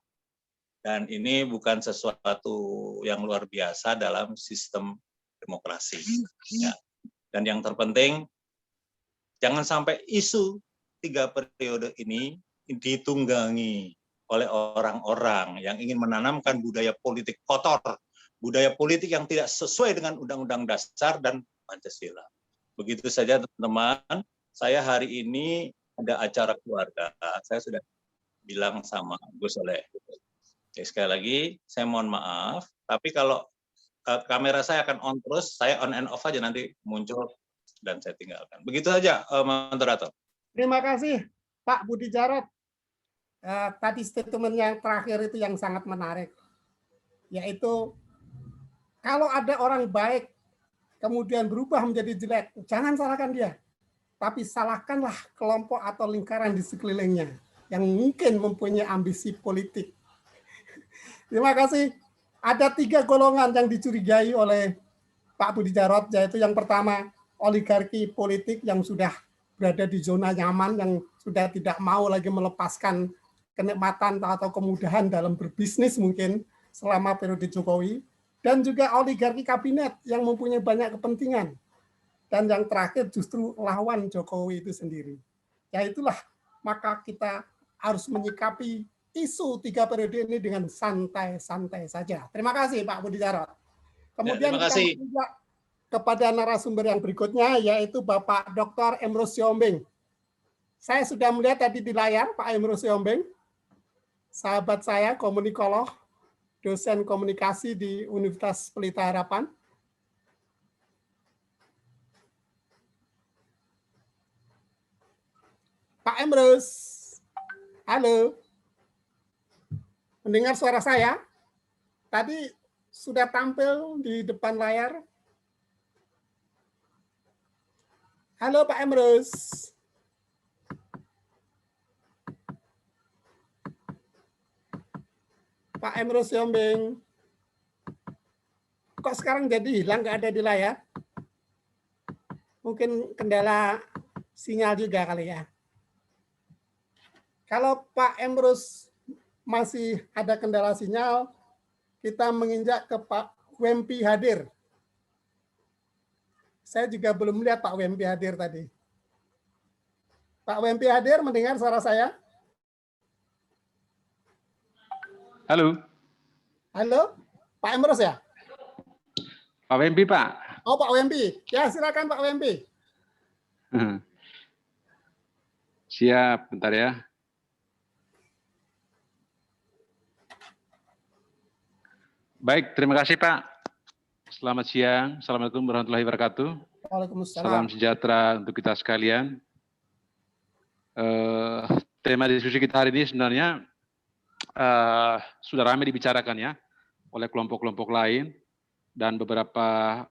Dan ini bukan sesuatu yang luar biasa dalam sistem demokrasi. Ya. Dan yang terpenting, jangan sampai isu 3 periode ini ditunggangi oleh orang-orang yang ingin menanamkan budaya politik kotor, budaya politik yang tidak sesuai dengan Undang-Undang Dasar dan Pancasila. Begitu saja teman-teman, saya hari ini ada acara keluarga, saya sudah bilang sama Gus Soleh. Oke, sekali lagi, saya mohon maaf, tapi kalau kamera saya akan on terus, saya on and off aja nanti muncul dan saya tinggalkan. Begitu saja, moderator. Terima kasih, Pak Budi Jarot. Tadi statement yang terakhir itu yang sangat menarik, yaitu kalau ada orang baik kemudian berubah menjadi jelek, jangan salahkan dia, tapi salahkanlah kelompok atau lingkaran di sekelilingnya yang mungkin mempunyai ambisi politik. Terima kasih. Ada 3 golongan yang dicurigai oleh Pak Budi Jarot, yaitu yang pertama, oligarki politik yang sudah berada di zona nyaman, yang sudah tidak mau lagi melepaskan kenikmatan atau kemudahan dalam berbisnis mungkin selama periode Jokowi, dan juga oligarki kabinet yang mempunyai banyak kepentingan. Dan yang terakhir justru lawan Jokowi itu sendiri. Ya itulah, maka kita harus menyikapi isu 3 periode ini dengan santai-santai saja. Terima kasih Pak Budi Jarot. Kemudian terima kasih. kita juga kepada narasumber yang berikutnya, yaitu Bapak Dr. Emrus Siombing. Saya sudah melihat tadi di layar Pak Emrus Siombing, sahabat saya, komunikolog, dosen komunikasi di Universitas Pelita Harapan. Pak Emrus, halo. Mendengar suara saya? Tadi sudah tampil di depan layar. Halo Pak Emrus. Pak Emrus Siombing. Kok sekarang jadi hilang, nggak ada di layar? Mungkin kendala sinyal juga kali ya. Kalau Pak Emrus masih ada kendala sinyal, kita menginjak ke Pak Wempi hadir. Saya juga belum melihat Pak Wempi hadir tadi. Pak Wempi hadir, mendengar suara saya? Halo. Halo, Pak Emrus ya? Pak Wempi, Pak. Oh, Pak Wempi. Ya, silakan Pak Wempi. Siap, bentar ya. Baik, terima kasih Pak. Selamat siang. Assalamualaikum warahmatullahi wabarakatuh. Waalaikumsalam. Salam sejahtera untuk kita sekalian. Tema diskusi kita hari ini sebenarnya sudah ramai dibicarakan ya oleh kelompok-kelompok lain, dan beberapa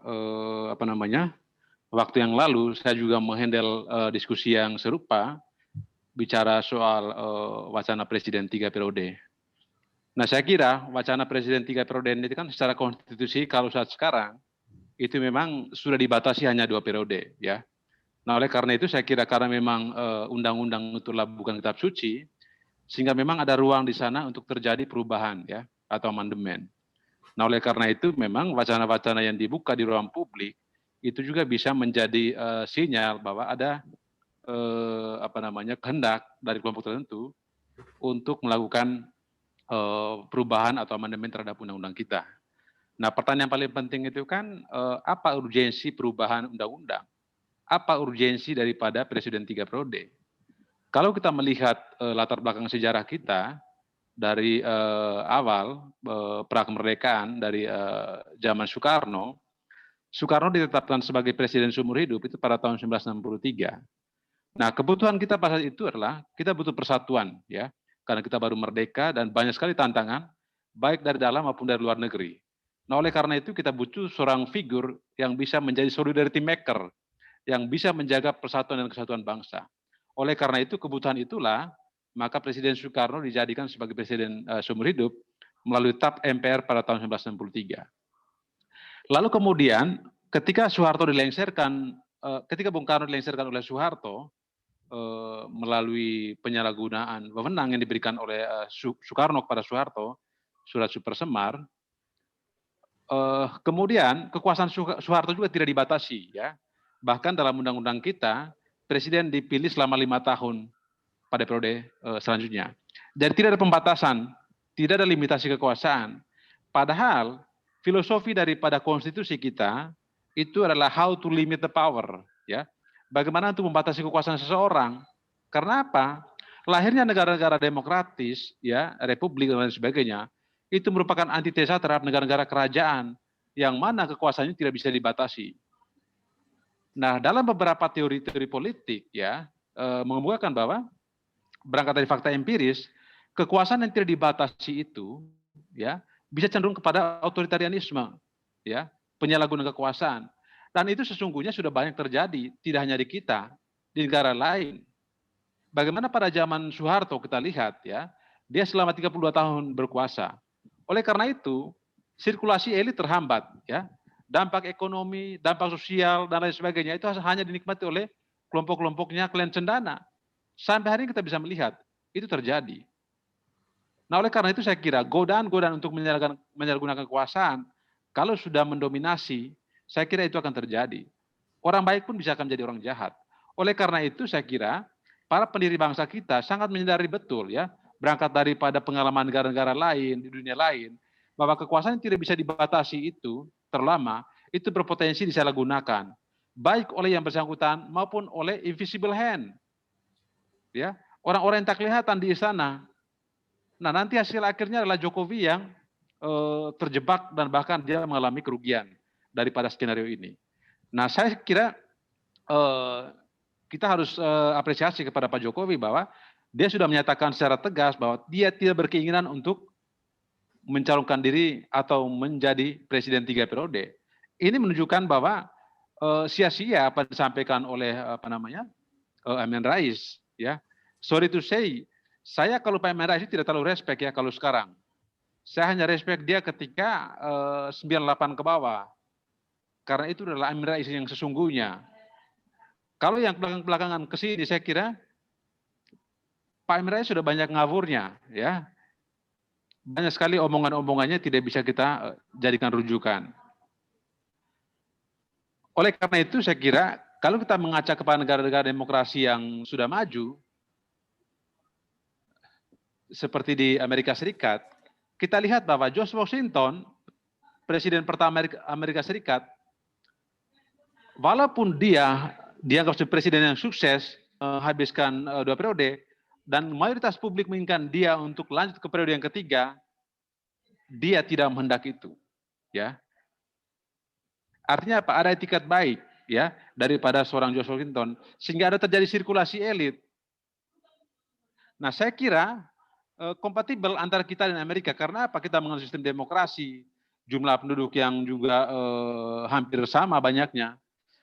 waktu yang lalu saya juga menghandle diskusi yang serupa, bicara soal wacana presiden 3 periode. Nah, saya kira wacana presiden 3 periode ini kan secara konstitusi kalau saat sekarang itu memang sudah dibatasi hanya 2 periode ya. Nah, oleh karena itu saya kira karena memang undang-undang itulah bukan kitab suci, sehingga memang ada ruang di sana untuk terjadi perubahan ya atau amandemen. Nah, oleh karena itu memang wacana-wacana yang dibuka di ruang publik itu juga bisa menjadi sinyal bahwa ada kehendak dari kelompok tertentu untuk melakukan perubahan atau amandemen terhadap undang-undang kita. Nah, pertanyaan paling penting itu kan apa urgensi perubahan undang-undang? Apa urgensi daripada Presiden 3 periode? Kalau kita melihat latar belakang sejarah kita dari awal prakemerdekaan dari zaman Soekarno ditetapkan sebagai presiden seumur hidup itu pada tahun 1963. Nah, kebutuhan kita pada saat itu adalah kita butuh persatuan, ya, karena kita baru merdeka dan banyak sekali tantangan, baik dari dalam maupun dari luar negeri. Nah, oleh karena itu kita butuh seorang figur yang bisa menjadi solidarity maker, yang bisa menjaga persatuan dan kesatuan bangsa. Oleh karena itu, kebutuhan itulah, maka Presiden Soekarno dijadikan sebagai presiden seumur hidup melalui TAP MPR pada tahun 1963. Lalu kemudian ketika Soeharto dilengsarkan, ketika Bung Karno dilengsarkan oleh Soeharto melalui penyalahgunaan wewenang yang diberikan oleh Soekarno kepada Soeharto, surat Super Semar, kemudian kekuasaan Soeharto juga tidak dibatasi, ya. Bahkan dalam undang-undang kita, presiden dipilih selama 5 tahun pada periode selanjutnya. Jadi tidak ada pembatasan, tidak ada limitasi kekuasaan. Padahal filosofi daripada konstitusi kita itu adalah how to limit the power, ya. Bagaimana untuk membatasi kekuasaan seseorang? Karena apa? Lahirnya negara-negara demokratis, ya, republik dan lain sebagainya, itu merupakan antitesa terhadap negara-negara kerajaan yang mana kekuasaannya tidak bisa dibatasi. Nah, dalam beberapa teori-teori politik, ya, mengemukakan bahwa berangkat dari fakta empiris, kekuasaan yang tidak dibatasi itu, ya, bisa cenderung kepada otoritarianisme, ya, penyalahgunaan kekuasaan. Dan itu sesungguhnya sudah banyak terjadi, tidak hanya di kita, di negara lain. Bagaimana pada zaman Soeharto kita lihat, ya, dia selama 32 tahun berkuasa. Oleh karena itu, sirkulasi elit terhambat, ya. Dampak ekonomi, dampak sosial dan lain sebagainya itu hanya dinikmati oleh kelompok-kelompoknya klien cendana. Sampai hari ini kita bisa melihat itu terjadi. Nah, oleh karena itu saya kira godaan-godaan untuk menyalahgunakan kekuasaan kalau sudah mendominasi, saya kira itu akan terjadi. Orang baik pun bisa akan menjadi orang jahat. Oleh karena itu saya kira para pendiri bangsa kita sangat menyadari betul, ya, berangkat daripada pengalaman negara-negara lain di dunia lain, bahwa kekuasaan yang tidak bisa dibatasi itu terlama itu berpotensi disalahgunakan, baik oleh yang bersangkutan maupun oleh invisible hand, ya, orang-orang yang tak kelihatan di istana. Nah, nanti hasil akhirnya adalah Jokowi yang terjebak dan bahkan dia mengalami kerugian daripada skenario ini. Nah, saya kira kita harus apresiasi kepada Pak Jokowi bahwa dia sudah menyatakan secara tegas bahwa dia tidak berkeinginan untuk mencalonkan diri atau menjadi presiden 3 periode. Ini menunjukkan bahwa sia-sia apa disampaikan oleh Amin Rais, ya. Sorry to say, saya kalau Pak Amin Rais tidak terlalu respect, ya, kalau sekarang. Saya hanya respect dia ketika 98 ke bawah. Karena itu adalah Amin Rais yang sesungguhnya. Kalau yang belakangan ke sini saya kira Pak Amin Rais sudah banyak ngawurnya, ya. Banyak sekali omongan-omongannya tidak bisa kita jadikan rujukan. Oleh karena itu saya kira kalau kita mengaca kepada negara-negara demokrasi yang sudah maju, seperti di Amerika Serikat, kita lihat bahwa George Washington, presiden pertama Amerika Serikat, walaupun dia dianggap sebagai presiden yang sukses, habiskan 2 periode, dan mayoritas publik menginginkan dia untuk lanjut ke periode yang ketiga, dia tidak menghendaki itu, ya. Artinya apa? Ada etikat baik, ya, daripada seorang George Washington, sehingga ada terjadi sirkulasi elit. Nah, saya kira kompatibel antara kita dan Amerika. Karena apa? Kita mengenal sistem demokrasi, jumlah penduduk yang juga hampir sama banyaknya.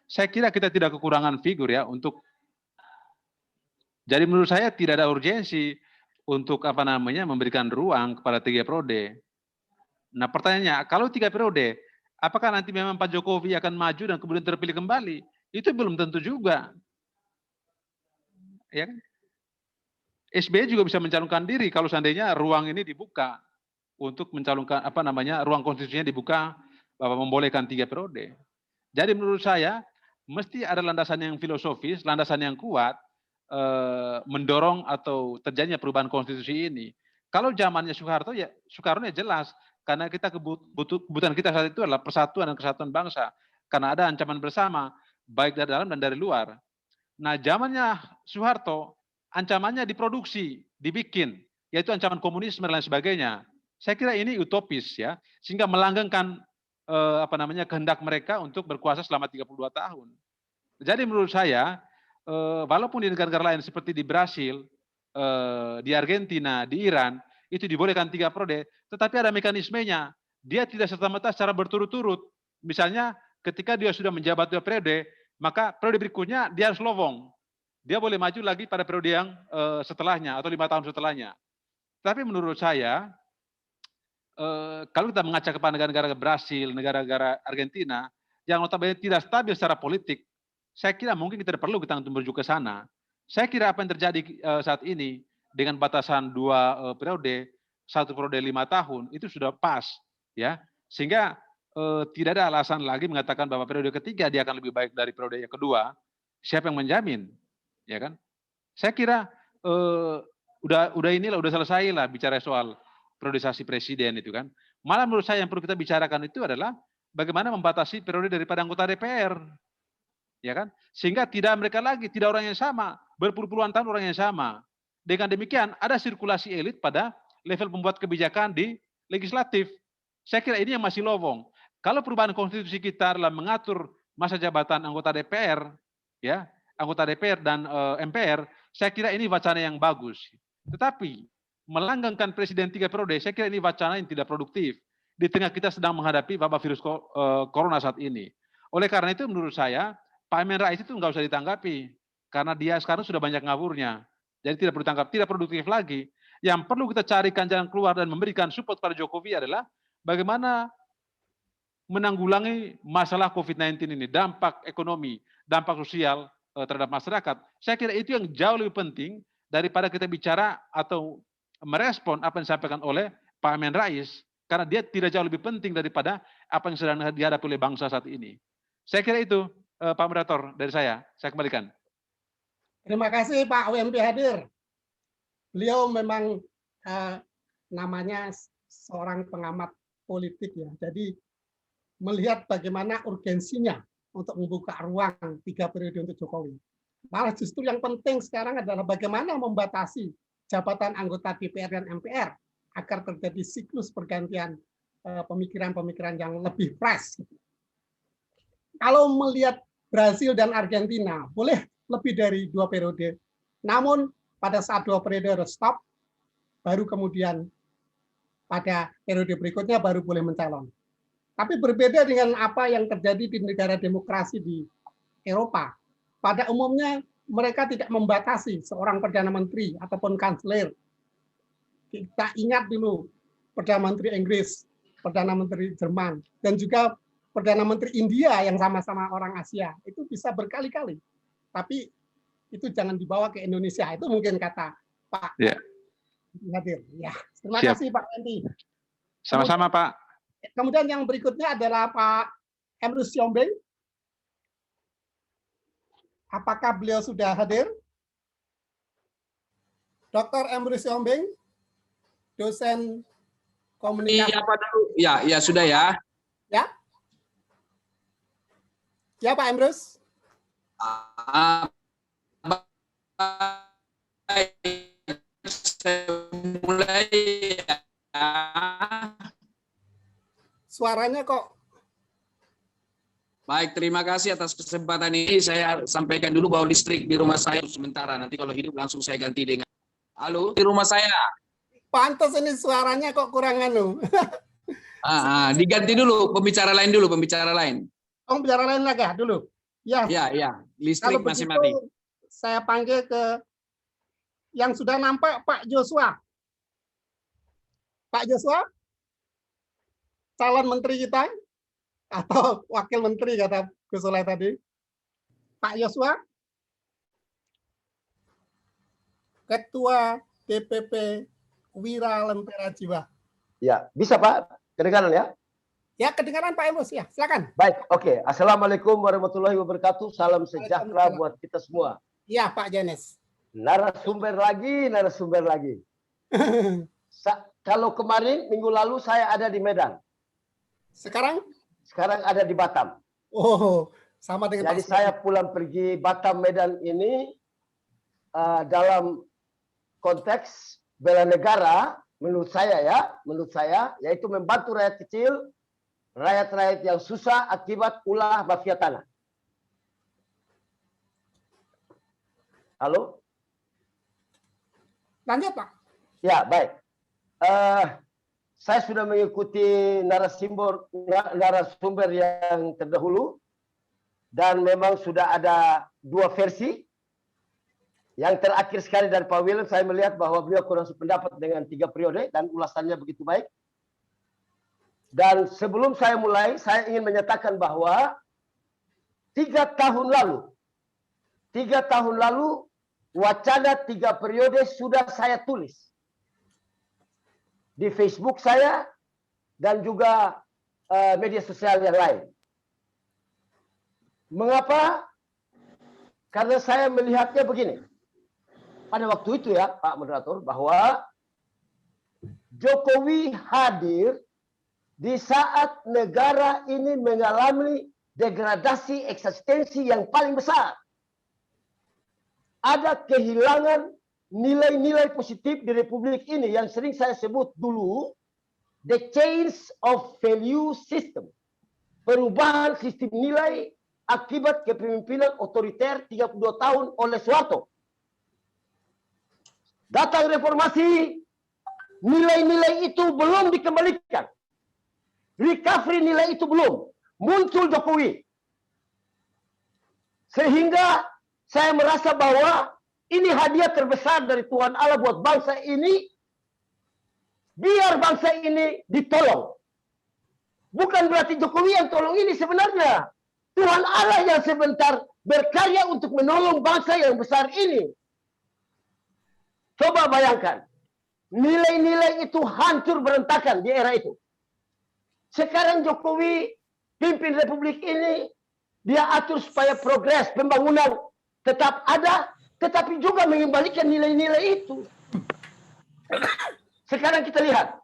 Saya kira kita tidak kekurangan figur, ya, untuk. Jadi menurut saya tidak ada urgensi untuk memberikan ruang kepada 3 periode. Nah, pertanyaannya, kalau 3 periode, apakah nanti memang Pak Jokowi akan maju dan kemudian terpilih kembali? Itu belum tentu juga. Ya kan? SBY juga bisa mencalonkan diri kalau seandainya ruang ini dibuka untuk mencalonkan ruang konstitusinya dibuka bahwa membolehkan 3 periode. Jadi menurut saya mesti ada landasan yang filosofis, landasan yang kuat mendorong atau terjadinya perubahan konstitusi ini. Kalau zamannya Soekarno ya jelas, karena kebutuhan kita saat itu adalah persatuan dan kesatuan bangsa, karena ada ancaman bersama baik dari dalam dan dari luar. Nah, zamannya Soeharto ancamannya diproduksi, dibikin, yaitu ancaman komunisme dan lain sebagainya. Saya kira ini utopis ya, sehingga melanggengkan kehendak mereka untuk berkuasa selama 32 tahun. Jadi menurut saya, walaupun di negara-negara lain seperti di Brasil, di Argentina, di Iran, itu dibolehkan 3 periode, tetapi ada mekanismenya. Dia tidak serta-merta secara berturut-turut. Misalnya ketika dia sudah menjabat 2 periode, maka periode berikutnya dia harus lowong. Dia boleh maju lagi pada periode yang setelahnya atau 5 tahun setelahnya. Tapi menurut saya, kalau kita mengaca kepada negara-negara Brasil, negara-negara Argentina, yang notabene tidak stabil secara politik, saya kira mungkin kita tidak perlu kita untuk menuju ke sana. Saya kira apa yang terjadi saat ini dengan batasan 2 periode, 1 periode 5 tahun, itu sudah pas, ya. Sehingga tidak ada alasan lagi mengatakan bahwa periode ketiga dia akan lebih baik dari periode yang kedua. Siapa yang menjamin, ya kan? Saya kira udah selesai lah bicara soal periodisasi presiden itu kan. Malah menurut saya yang perlu kita bicarakan itu adalah bagaimana membatasi periode daripada anggota DPR. Ya kan? Sehingga tidak orang yang sama, berpuluh-puluhan tahun orang yang sama. Dengan demikian ada sirkulasi elit pada level pembuat kebijakan di legislatif. Saya kira ini yang masih lowong. Kalau perubahan konstitusi kita adalah mengatur masa jabatan anggota DPR, ya, anggota DPR dan MPR, saya kira ini wacana yang bagus. Tetapi melanggengkan presiden 3 periode, saya kira ini wacana yang tidak produktif di tengah kita sedang menghadapi wabah virus corona saat ini. Oleh karena itu menurut saya Pak Amin Rais itu nggak usah ditanggapi karena dia sekarang sudah banyak ngawurnya. Jadi tidak perlu ditangkap, tidak produktif lagi. Yang perlu kita carikan jalan keluar dan memberikan support pada Jokowi adalah bagaimana menanggulangi masalah COVID-19 ini, dampak ekonomi, dampak sosial terhadap masyarakat. Saya kira itu yang jauh lebih penting daripada kita bicara atau merespon apa yang disampaikan oleh Pak Amin Rais, karena dia tidak jauh lebih penting daripada apa yang sedang dihadapi oleh bangsa saat ini. Saya kira itu, Pak Moderator, dari saya kembalikan. Terima kasih Pak WMP hadir. Beliau memang namanya seorang pengamat politik ya, jadi melihat bagaimana urgensinya untuk membuka ruang 3 periode untuk Jokowi. Malah justru yang penting sekarang adalah bagaimana membatasi jabatan anggota DPR dan MPR agar terjadi siklus pergantian pemikiran-pemikiran yang lebih fresh. Kalau melihat Brasil dan Argentina, boleh lebih dari 2 periode. Namun pada saat 2 periode stop, baru kemudian pada periode berikutnya baru boleh mencalon. Tapi berbeda dengan apa yang terjadi di negara demokrasi di Eropa. Pada umumnya mereka tidak membatasi seorang Perdana Menteri ataupun Kanselir. Kita ingat dulu Perdana Menteri Inggris, Perdana Menteri Jerman, dan juga Perdana Menteri India yang sama-sama orang Asia. Itu bisa berkali-kali. Tapi itu jangan dibawa ke Indonesia. Itu mungkin kata Pak hadir. Ya, terima kasih Pak Hendy. Sama-sama Pak. Kemudian yang berikutnya adalah Pak Emrus Siombing. Apakah beliau sudah hadir? Dr. Emrus Siombing, dosen komunikasi. Iya Pak Daru. Ya sudah ya. Ya. Ya Pak Emrus. Mulai ya. Suaranya kok. Baik, terima kasih atas kesempatan ini. Saya sampaikan dulu bahwa listrik di rumah saya sementara. Nanti kalau hidup langsung saya ganti dengan. Halo, di rumah saya. Pantas ini suaranya kok kurang anu. Diganti dulu, pembicara lain dulu, pembicara lain. Pembicara lain lagi dulu. Ya. Ya, listrik Kalau masih begitu, mati. Saya panggil ke yang sudah nampak Pak Joshua. Pak Joshua, calon menteri kita atau wakil menteri kata Gus Soleh tadi. Pak Joshua, Ketua DPP Wira Lentera Jiwa. Ya, bisa Pak, kedengaran ya? Ya, kedengaran Pak Emrus ya, silakan. Baik, oke. Assalamualaikum warahmatullahi wabarakatuh. Salam sejahtera buat kita semua. Iya, Pak Janes. Narasumber lagi. Kalau kemarin minggu lalu saya ada di Medan. Sekarang ada di Batam. Oh, sama dengan Jadi saya pulang pergi Batam Medan ini dalam konteks bela negara, menurut saya yaitu membantu rakyat kecil, rakyat-rakyat yang susah akibat ulah mafia tanah. Halo? Lanjut, Pak. Ya, baik. Saya sudah mengikuti narasumber yang terdahulu dan memang sudah ada dua versi. Yang terakhir sekali dari Pak William, saya melihat bahwa beliau kurang sependapat dengan 3 periode dan ulasannya begitu baik. Dan sebelum saya mulai, saya ingin menyatakan bahwa 3 tahun lalu wacana 3 periode sudah saya tulis di Facebook saya dan juga media sosial yang lain. Mengapa? Karena saya melihatnya begini. Pada waktu itu ya, Pak Moderator, bahwa Jokowi hadir di saat negara ini mengalami degradasi eksistensi yang paling besar. Ada kehilangan nilai-nilai positif di Republik ini yang sering saya sebut dulu the change of value system. Perubahan sistem nilai akibat kepemimpinan otoriter 32 tahun oleh Soeharto. Datang reformasi, nilai-nilai itu belum dikembalikan. Recovery nilai itu belum. Muncul Jokowi. Sehingga saya merasa bahwa ini hadiah terbesar dari Tuhan Allah buat bangsa ini. Biar bangsa ini ditolong. Bukan berarti Jokowi yang tolong ini sebenarnya. Tuhan Allah yang sebentar berkarya untuk menolong bangsa yang besar ini. Coba bayangkan. Nilai-nilai itu hancur berantakan di era itu. Sekarang Jokowi pimpin Republik ini. Dia atur supaya progres pembangunan tetap ada. Tetapi juga mengembalikan nilai-nilai itu. Sekarang kita lihat.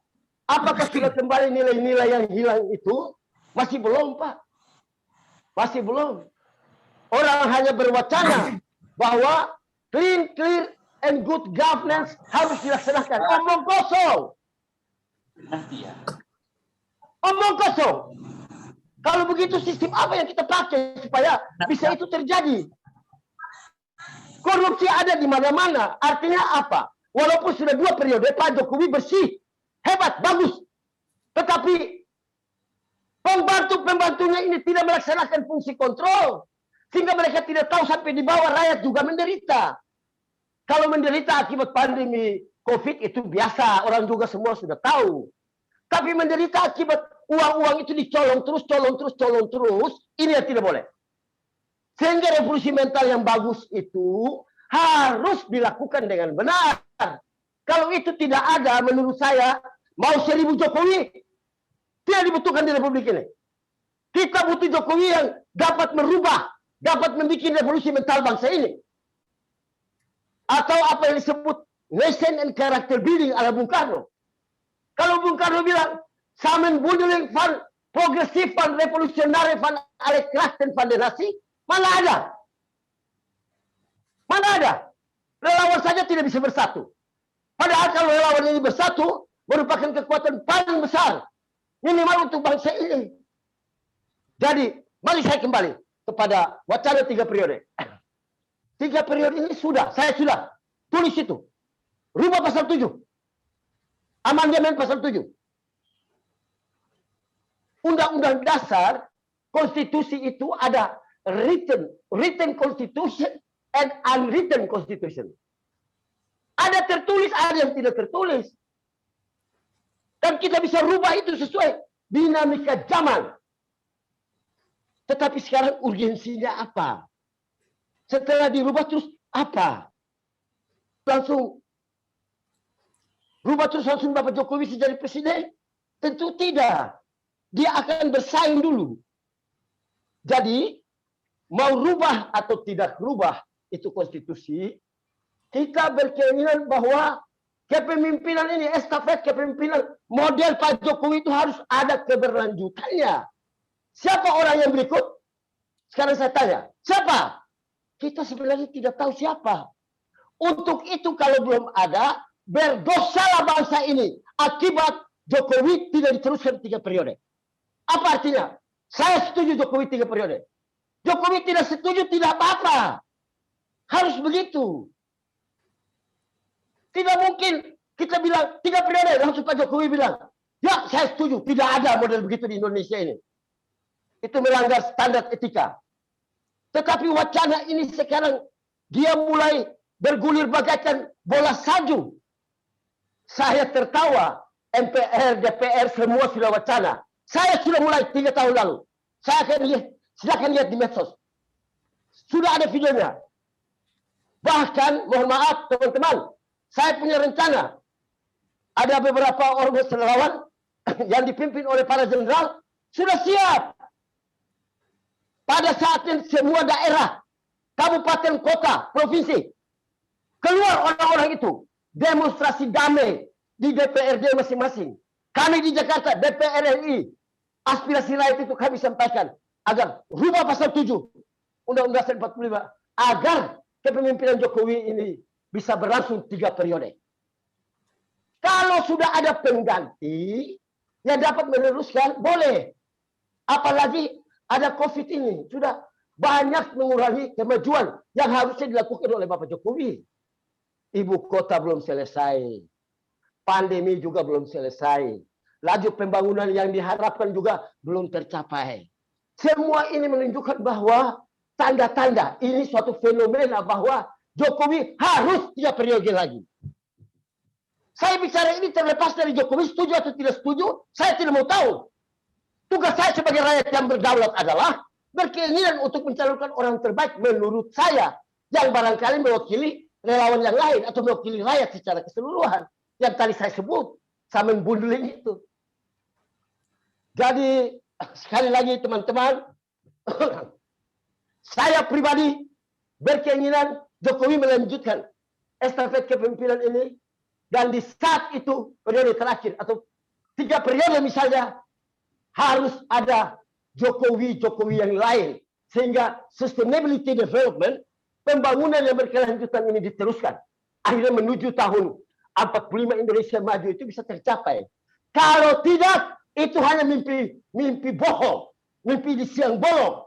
Apakah sudah kembali nilai-nilai yang hilang itu? Masih belum, Pak. Masih belum. Orang hanya berwacana bahwa clear and good governance harus dilaksanakan. Omong kosong. Omong kosong. Kalau begitu sistem apa yang kita pakai supaya bisa itu terjadi? Korupsi ada di mana-mana. Artinya apa? Walaupun sudah 2 periode, Pak Jokowi bersih. Hebat, bagus. Tetapi pembantu-pembantunya ini tidak melaksanakan fungsi kontrol. Sehingga mereka tidak tahu sampai di bawah rakyat juga menderita. Kalau menderita akibat pandemi COVID itu biasa. Orang juga semua sudah tahu. Tapi menderita akibat uang-uang itu dicolong terus. Ini yang tidak boleh. Sehingga revolusi mental yang bagus itu harus dilakukan dengan benar. Kalau itu tidak ada, menurut saya, mau 1000 Jokowi, tidak dibutuhkan di Republik ini. Kita butuh Jokowi yang dapat merubah, dapat membuat revolusi mental bangsa ini. Atau apa yang disebut nation and character building ala Bung Karno. Kalau Bung Karno bilang, sammenbundeling van progresif van revolutionary van alle krachten van de natie, mana ada? Mana ada? Relawan saja tidak bisa bersatu. Padahal kalau relawan ini bersatu, merupakan kekuatan paling besar. Minimal untuk bangsa ini. Jadi, mari saya kembali kepada wacana 3 periode. 3 periode ini saya sudah tulis itu. Rubah pasal 7. Amandemen pasal 7. Undang-undang dasar, konstitusi itu ada written constitution and unwritten constitution. Ada tertulis, ada yang tidak tertulis. Dan kita bisa rubah itu sesuai dinamika zaman. Tetapi sekarang urgensinya apa? Setelah dirubah terus apa? Langsung rubah terus langsung Bapak Jokowi jadi presiden? Tentu tidak. Dia akan bersaing dulu. Jadi mau rubah atau tidak rubah itu konstitusi, kita berkeinginan bahwa kepemimpinan ini, estafet kepemimpinan model Pak Jokowi itu harus ada keberlanjutannya. Siapa orang yang berikut? Sekarang saya tanya, siapa? Kita sebenarnya tidak tahu siapa. Untuk itu kalau belum ada, berdosalah bangsa ini akibat Jokowi tidak diteruskan 3 periode. Apa artinya? Saya setuju Jokowi 3 periode. Jokowi tidak setuju, tidak apa-apa. Harus begitu. Tidak mungkin kita bilang 3 periode, langsung Pak Jokowi bilang, ya saya setuju, tidak ada model begitu di Indonesia ini. Itu melanggar standar etika. Tetapi wacana ini sekarang dia mulai bergulir bagaikan bola salju. Saya tertawa, MPR, DPR semua sudah wacana. Saya sudah mulai 3 tahun lalu. Saya akan lihat, silakan lihat di medsos. Sudah ada videonya. Bahkan, mohon maaf teman-teman, saya punya rencana. Ada beberapa ormas relawan yang dipimpin oleh para jenderal sudah siap. Pada saatnya semua daerah, kabupaten, kota, provinsi, keluar orang-orang itu demonstrasi damai di DPRD masing-masing. Kami di Jakarta, DPR RI, aspirasi rakyat itu kami sampaikan agar rubah pasal 7 Undang-Undang 45 agar kepemimpinan Jokowi ini bisa berlangsung 3 periode. Kalau sudah ada pengganti yang dapat meneruskan, boleh. Apalagi ada COVID ini, sudah banyak mengurangi kemajuan yang harusnya dilakukan oleh Bapak Jokowi. Ibu kota belum selesai. Pandemi juga belum selesai. Laju pembangunan yang diharapkan juga belum tercapai. Semua ini menunjukkan bahwa tanda-tanda ini suatu fenomena bahwa Jokowi harus 3 periode lagi. Saya bicara ini terlepas dari Jokowi setuju atau tidak setuju, saya tidak mau tahu. Tugas saya sebagai rakyat yang berdaulat adalah berkeinginan untuk mencalonkan orang terbaik menurut saya, yang barangkali mewakili relawan yang lain atau mewakili rakyat secara keseluruhan. Yang tadi saya sebut, sama bundling itu. Jadi, sekali lagi teman-teman, saya pribadi berkeinginan Jokowi melanjutkan estafet kepemimpinan ini, dan di saat itu periode terakhir atau 3 periode misalnya harus ada Jokowi yang lain sehingga sustainability development, pembangunan yang berkelanjutan ini diteruskan. Akhirnya menuju tahun 45 Indonesia maju itu bisa tercapai. Kalau tidak, itu hanya mimpi bohong, mimpi di siang bolong.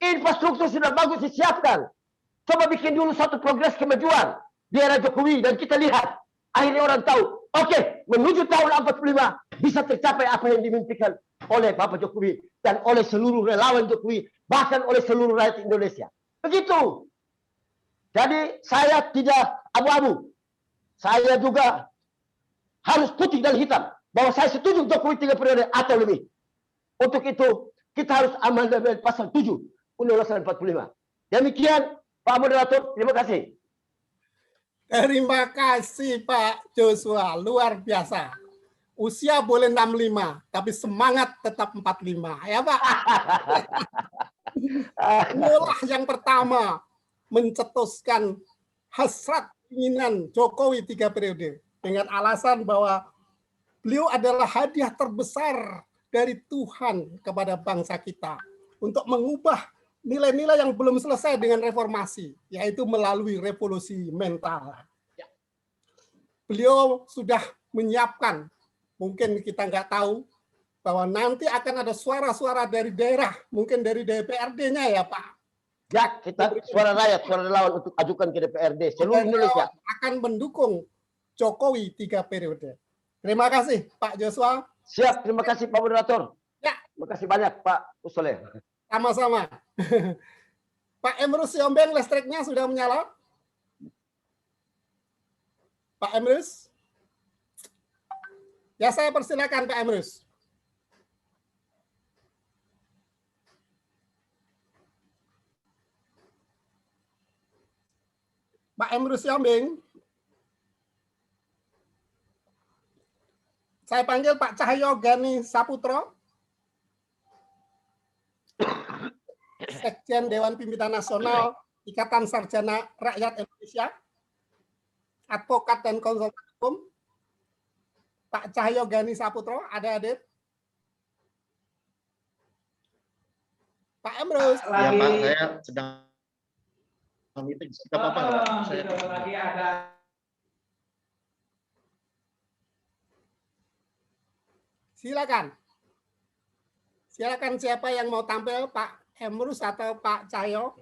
Infrastruktur sudah bagus disiapkan. Coba bikin dulu satu progres kemajuan di era Jokowi dan kita lihat. Akhirnya orang tahu, oke, menuju tahun 45 bisa tercapai apa yang dimimpikan oleh Bapak Jokowi dan oleh seluruh relawan Jokowi, bahkan oleh seluruh rakyat Indonesia. Begitu. Jadi saya tidak abu-abu. Saya juga harus putih dan hitam bahwa saya setuju Jokowi 3 periode atau lebih. Untuk itu kita harus amandemen pasal 7 Undang-Undang 45. Demikian Pak Moderator, terima kasih. Terima kasih Pak Joshua, luar biasa. Usia boleh 65, tapi semangat tetap 45, ya Pak. Inilah yang pertama mencetuskan hasrat keinginan Jokowi 3 periode dengan alasan bahwa beliau adalah hadiah terbesar dari Tuhan kepada bangsa kita untuk mengubah nilai-nilai yang belum selesai dengan reformasi, yaitu melalui revolusi mental. Beliau sudah menyiapkan, mungkin kita nggak tahu, bahwa nanti akan ada suara-suara dari daerah, mungkin dari DPRD-nya ya Pak. Ya, kita suara rakyat, suara relawan untuk ajukan ke DPRD seluruh Indonesia. Akan mendukung Jokowi 3 periode. Terima kasih Pak Joshua. Siap, terima kasih Pak Moderator. Ya. Terima kasih banyak Pak Usoleh. Sama-sama. Pak Emrus Siombeng, listriknya sudah menyala? Pak Emrus? Ya, saya persilakan Pak Emrus. Pak Emrus Siombeng. Saya panggil Pak Cahyo Gani Saputro. Sekjen Dewan Pimpinan Nasional Ikatan Sarjana Rakyat Indonesia. advokat dan konsultan hukum, Pak Cahyo Gani Saputro, ada hadir? Pak Emrus. Ya Pak, saya sedang meeting. Tidak apa-apa nggak, Pak? Saya lagi ada. Silakan. Silakan siapa yang mau tampil, Pak Emrus atau Pak Cahyo?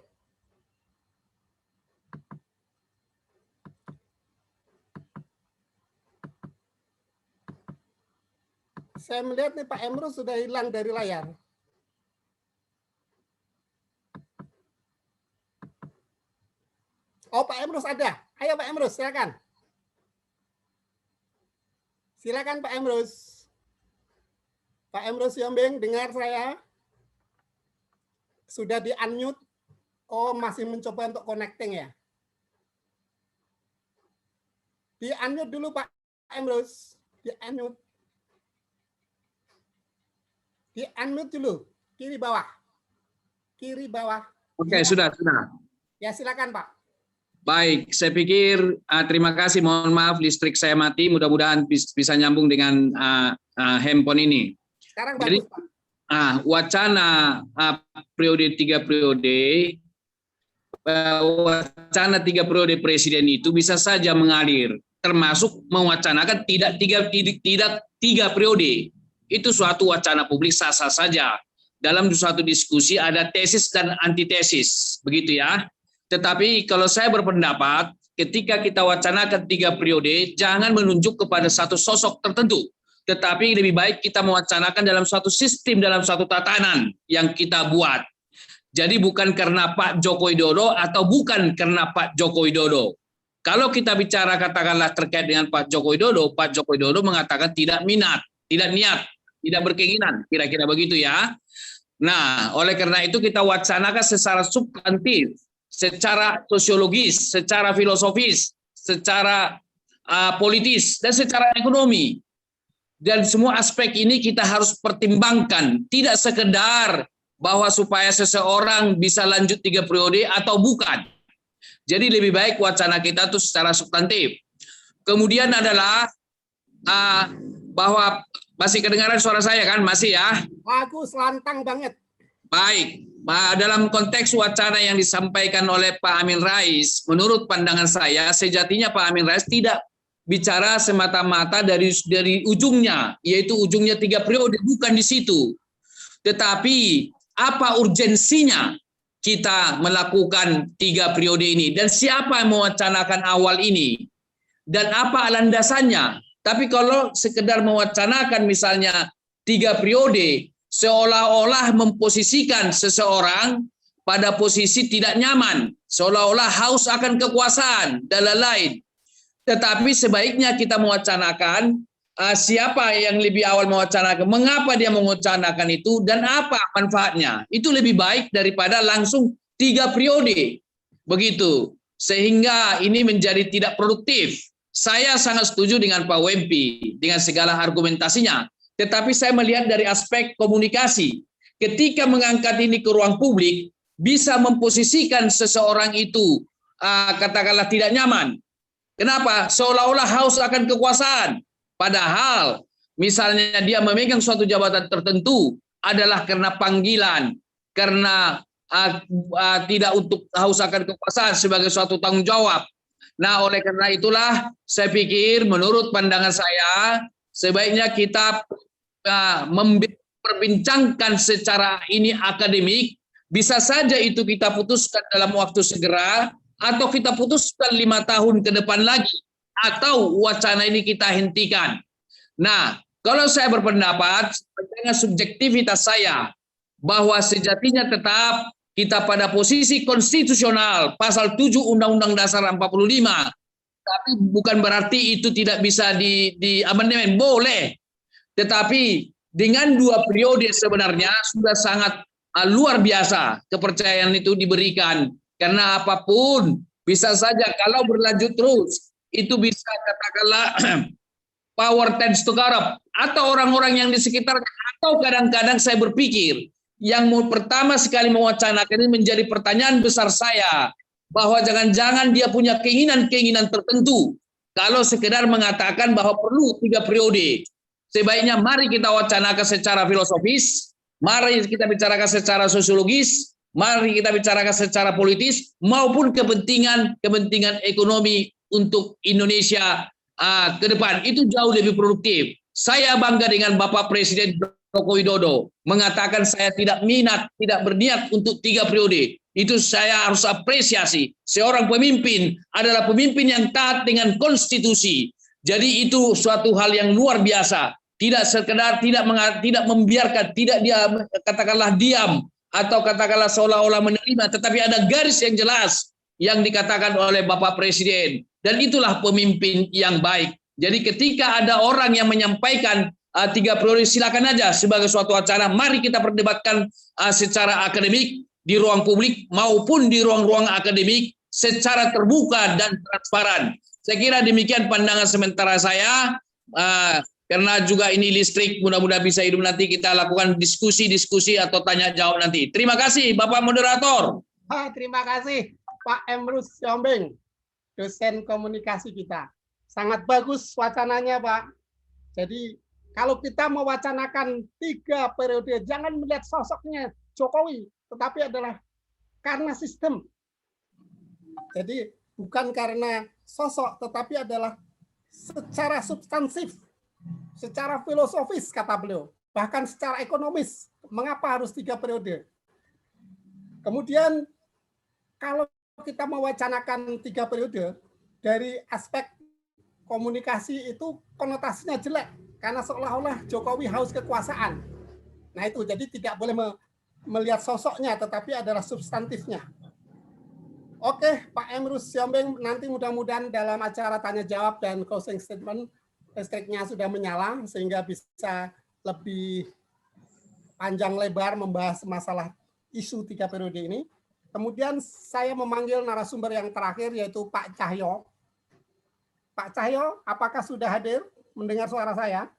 Saya melihat nih Pak Emrus sudah hilang dari layar. Oh, Pak Emrus ada. Ayo Pak Emrus, silakan. Silakan Pak Emrus. Pak Emrus Yombing, dengar saya? Sudah di-unmute? Oh, masih mencoba untuk connecting ya? Di-unmute dulu Pak Emrus. Di-unmute. Di-unmute dulu. Kiri bawah. Kiri bawah. Oke, sudah. Ya, silakan Pak. Baik, saya pikir terima kasih. Mohon maaf listrik saya mati. Mudah-mudahan bisa nyambung dengan handphone ini. Sekarang Jadi, bagus Pak. wacana periode 3 periode, wacana 3 periode presiden itu bisa saja mengalir, termasuk mewacanakan tidak tiga periode. Itu suatu wacana publik sah-sah saja. Dalam suatu diskusi ada tesis dan antitesis, begitu ya. Tetapi kalau saya berpendapat, ketika kita wacanakan 3 periode, jangan menunjuk kepada satu sosok tertentu. Tetapi lebih baik kita mewacanakan dalam suatu sistem, dalam suatu tatanan yang kita buat. Jadi bukan karena Pak Joko Widodo atau bukan karena Pak Joko Widodo. Kalau kita bicara katakanlah terkait dengan Pak Joko Widodo mengatakan tidak minat, tidak niat, tidak berkeinginan, kira-kira begitu ya. Nah, oleh karena itu kita wacanakan secara substantif, secara sosiologis, secara filosofis, secara politis, dan secara ekonomi. Dan semua aspek ini kita harus pertimbangkan, tidak sekedar bahwa supaya seseorang bisa lanjut 3 periode atau bukan. Jadi lebih baik wacana kita itu secara substantif. Kemudian adalah bahwa masih kedengaran suara saya kan? Masih ya? Bagus, lantang banget. Baik, dalam konteks wacana yang disampaikan oleh Pak Amin Rais, menurut pandangan saya, sejatinya Pak Amin Rais tidak bicara semata-mata dari ujungnya, yaitu ujungnya 3 periode, bukan di situ. Tetapi apa urgensinya kita melakukan 3 periode ini, dan siapa yang mewacanakan awal ini, dan apa landasannya. Tapi kalau sekedar mewacanakan misalnya 3 periode, seolah-olah memposisikan seseorang pada posisi tidak nyaman, seolah-olah haus akan kekuasaan, dan lain-lain. Tetapi sebaiknya kita mewacanakan siapa yang lebih awal mewacanakan, mengapa dia mewacanakan itu, dan apa manfaatnya. Itu lebih baik daripada langsung 3 periode. Begitu. Sehingga ini menjadi tidak produktif. Saya sangat setuju dengan Pak Wempi, dengan segala argumentasinya. Tetapi saya melihat dari aspek komunikasi. Ketika mengangkat ini ke ruang publik, bisa memposisikan seseorang itu, katakanlah tidak nyaman. Kenapa? Seolah-olah haus akan kekuasaan. Padahal misalnya dia memegang suatu jabatan tertentu adalah karena panggilan, karena tidak untuk haus akan kekuasaan sebagai suatu tanggung jawab. Nah, oleh karena itulah saya pikir menurut pandangan saya sebaiknya kita memperbincangkan secara ini akademik, bisa saja itu kita putuskan dalam waktu segera, atau kita putuskan 5 tahun ke depan lagi, atau wacana ini kita hentikan. Nah, kalau saya berpendapat dengan subjektivitas saya bahwa sejatinya tetap kita pada posisi konstitusional pasal 7 Undang-Undang Dasar 45, tapi bukan berarti itu tidak bisa di amandemen, boleh. Tetapi dengan 2 periode sebenarnya sudah sangat luar biasa kepercayaan itu diberikan. Karena apapun bisa saja kalau berlanjut terus itu bisa katakanlah power tends to corrupt, atau orang-orang yang di sekitarnya, atau kadang-kadang saya berpikir yang pertama sekali mewacanakan ini menjadi pertanyaan besar saya, bahwa jangan-jangan dia punya keinginan-keinginan tertentu kalau sekedar mengatakan bahwa perlu 3 periode. Sebaiknya mari kita wacanakan secara filosofis, mari kita bicarakan secara sosiologis, mari kita bicarakan secara politis maupun kepentingan ekonomi untuk Indonesia ke depan. Itu jauh lebih produktif. Saya bangga dengan Bapak Presiden Joko Widodo mengatakan saya tidak minat, tidak berniat untuk 3 periode. Itu saya harus apresiasi. Seorang pemimpin adalah pemimpin yang taat dengan konstitusi. Jadi itu suatu hal yang luar biasa. Tidak sekedar tidak membiarkan, tidak dia katakanlah diam atau katakanlah seolah-olah menerima, tetapi ada garis yang jelas yang dikatakan oleh Bapak Presiden. Dan itulah pemimpin yang baik. Jadi ketika ada orang yang menyampaikan 3 periode, silakan aja sebagai suatu acara, mari kita perdebatkan secara akademik di ruang publik maupun di ruang-ruang akademik secara terbuka dan transparan. Saya kira demikian pandangan sementara saya, karena juga ini listrik, mudah-mudahan bisa hidup, nanti kita lakukan diskusi atau tanya jawab nanti. Terima kasih Bapak Moderator. Terima kasih Pak Emrus Siombing, dosen komunikasi kita. Sangat bagus wacananya, Pak. Jadi kalau kita mewacanakan 3 periode, jangan melihat sosoknya Jokowi, tetapi adalah karena sistem. Jadi bukan karena sosok, tetapi adalah secara substansif, secara filosofis, kata beliau. Bahkan secara ekonomis, mengapa harus 3 periode. Kemudian kalau kita mewacanakan 3 periode, dari aspek komunikasi itu konotasinya jelek, karena seolah-olah Jokowi haus kekuasaan. Nah itu, jadi tidak boleh melihat sosoknya, tetapi adalah substantifnya. Oke, Pak Emrus Siombing, nanti mudah-mudahan dalam acara tanya jawab dan closing statement, listriknya sudah menyala, sehingga bisa lebih panjang lebar membahas masalah isu 3 periode ini. Kemudian saya memanggil narasumber yang terakhir, yaitu Pak Cahyo. Pak Cahyo, apakah sudah hadir mendengar suara saya?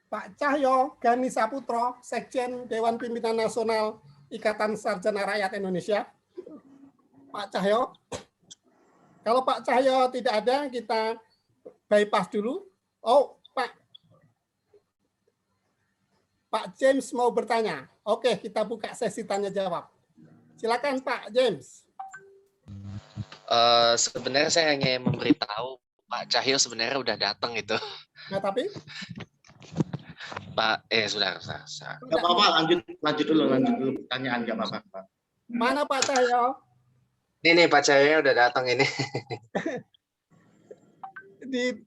Pak Cahyo Gani Saputro, Sekjen Dewan Pimpinan Nasional Ikatan Sarjana Rakyat Indonesia. Pak Cahyo. Kalau Pak Cahyo tidak ada, kita bypass dulu. Oh, Pak James mau bertanya. Oke, kita buka sesi tanya jawab. Silakan Pak James. Sebenarnya saya hanya memberitahu Pak Cahyo sebenarnya udah datang itu. Nah, tapi Pak, sudah. Nggak apa-apa, lanjut dulu pertanyaan, nggak apa-apa, Pak. Mana Pak Cahyo? Ini Pak Cahyo udah datang ini. Di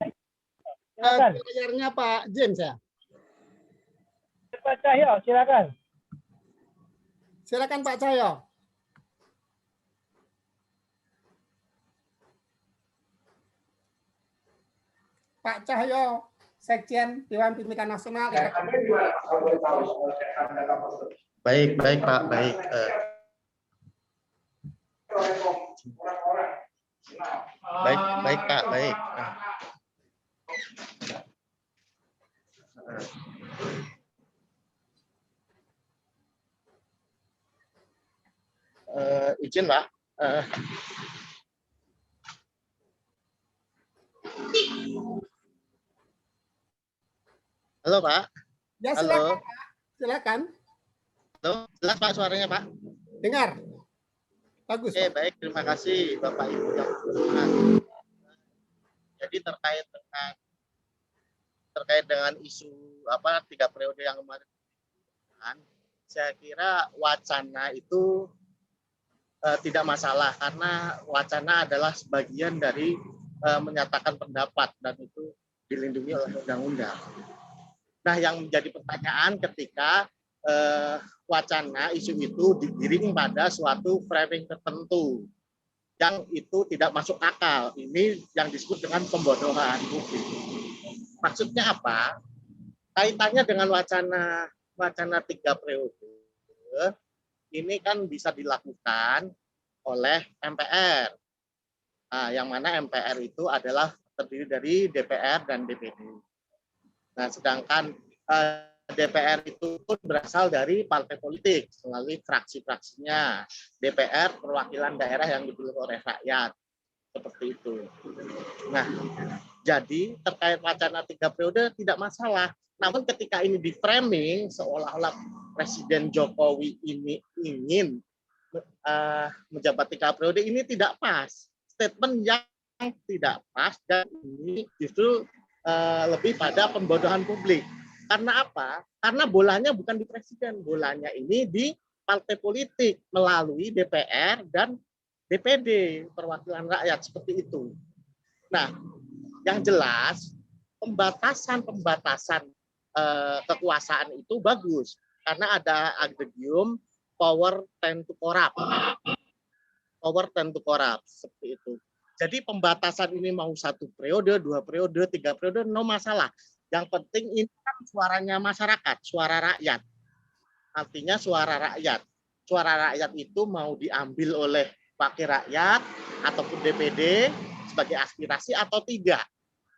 layarnya Pak James ya. Pak Cahyo, silakan. Silakan Pak Cahyo. Pak Cahyo, Sekjen Dewan Pimpinan Nasional. Baik Pak, baik. Baik Pak, baik. Izin Pak. Halo Pak. Ya silakan Halo. Pak. Silakan. Halo, jelas Pak suaranya Pak? Dengar. Bagus. Oke, baik, terima kasih Bapak Ibu yang berkenan. Jadi terkait dengan isu 3 periode yang kemarin, saya kira wacana itu tidak masalah, karena wacana adalah sebagian dari menyatakan pendapat, dan itu dilindungi oleh undang-undang. Nah, yang menjadi pertanyaan ketika wacana isu itu digiring pada suatu framing tertentu yang itu tidak masuk akal. Ini yang disebut dengan pembodohan publik. Maksudnya apa? Kaitannya dengan wacana 3 periode. Ini kan bisa dilakukan oleh MPR. Nah, yang mana MPR itu adalah terdiri dari DPR dan DPD. Nah, sedangkan DPR itu pun berasal dari partai politik melalui fraksi-fraksinya. DPR perwakilan daerah yang dipilih oleh rakyat. Seperti itu. Nah, jadi terkait wacana 3 periode tidak masalah. Namun ketika ini di framing seolah-olah Presiden Jokowi ini ingin menjabat 3 periode, ini tidak pas. Statement yang tidak pas dan ini justru lebih pada pembodohan publik. Karena apa? Karena bolanya bukan di presiden, bolanya ini di partai politik melalui DPR dan DPD, perwakilan rakyat, seperti itu. Nah, yang jelas pembatasan kekuasaan itu bagus karena ada adegium power tend to corrupt. Power tend to corrupt, seperti itu. Jadi pembatasan ini mau 1 periode, 2 periode, 3 periode, no masalah. Yang penting ini kan suaranya masyarakat, suara rakyat. Artinya suara rakyat. Suara rakyat itu mau diambil oleh wakil rakyat ataupun DPD sebagai aspirasi atau tidak.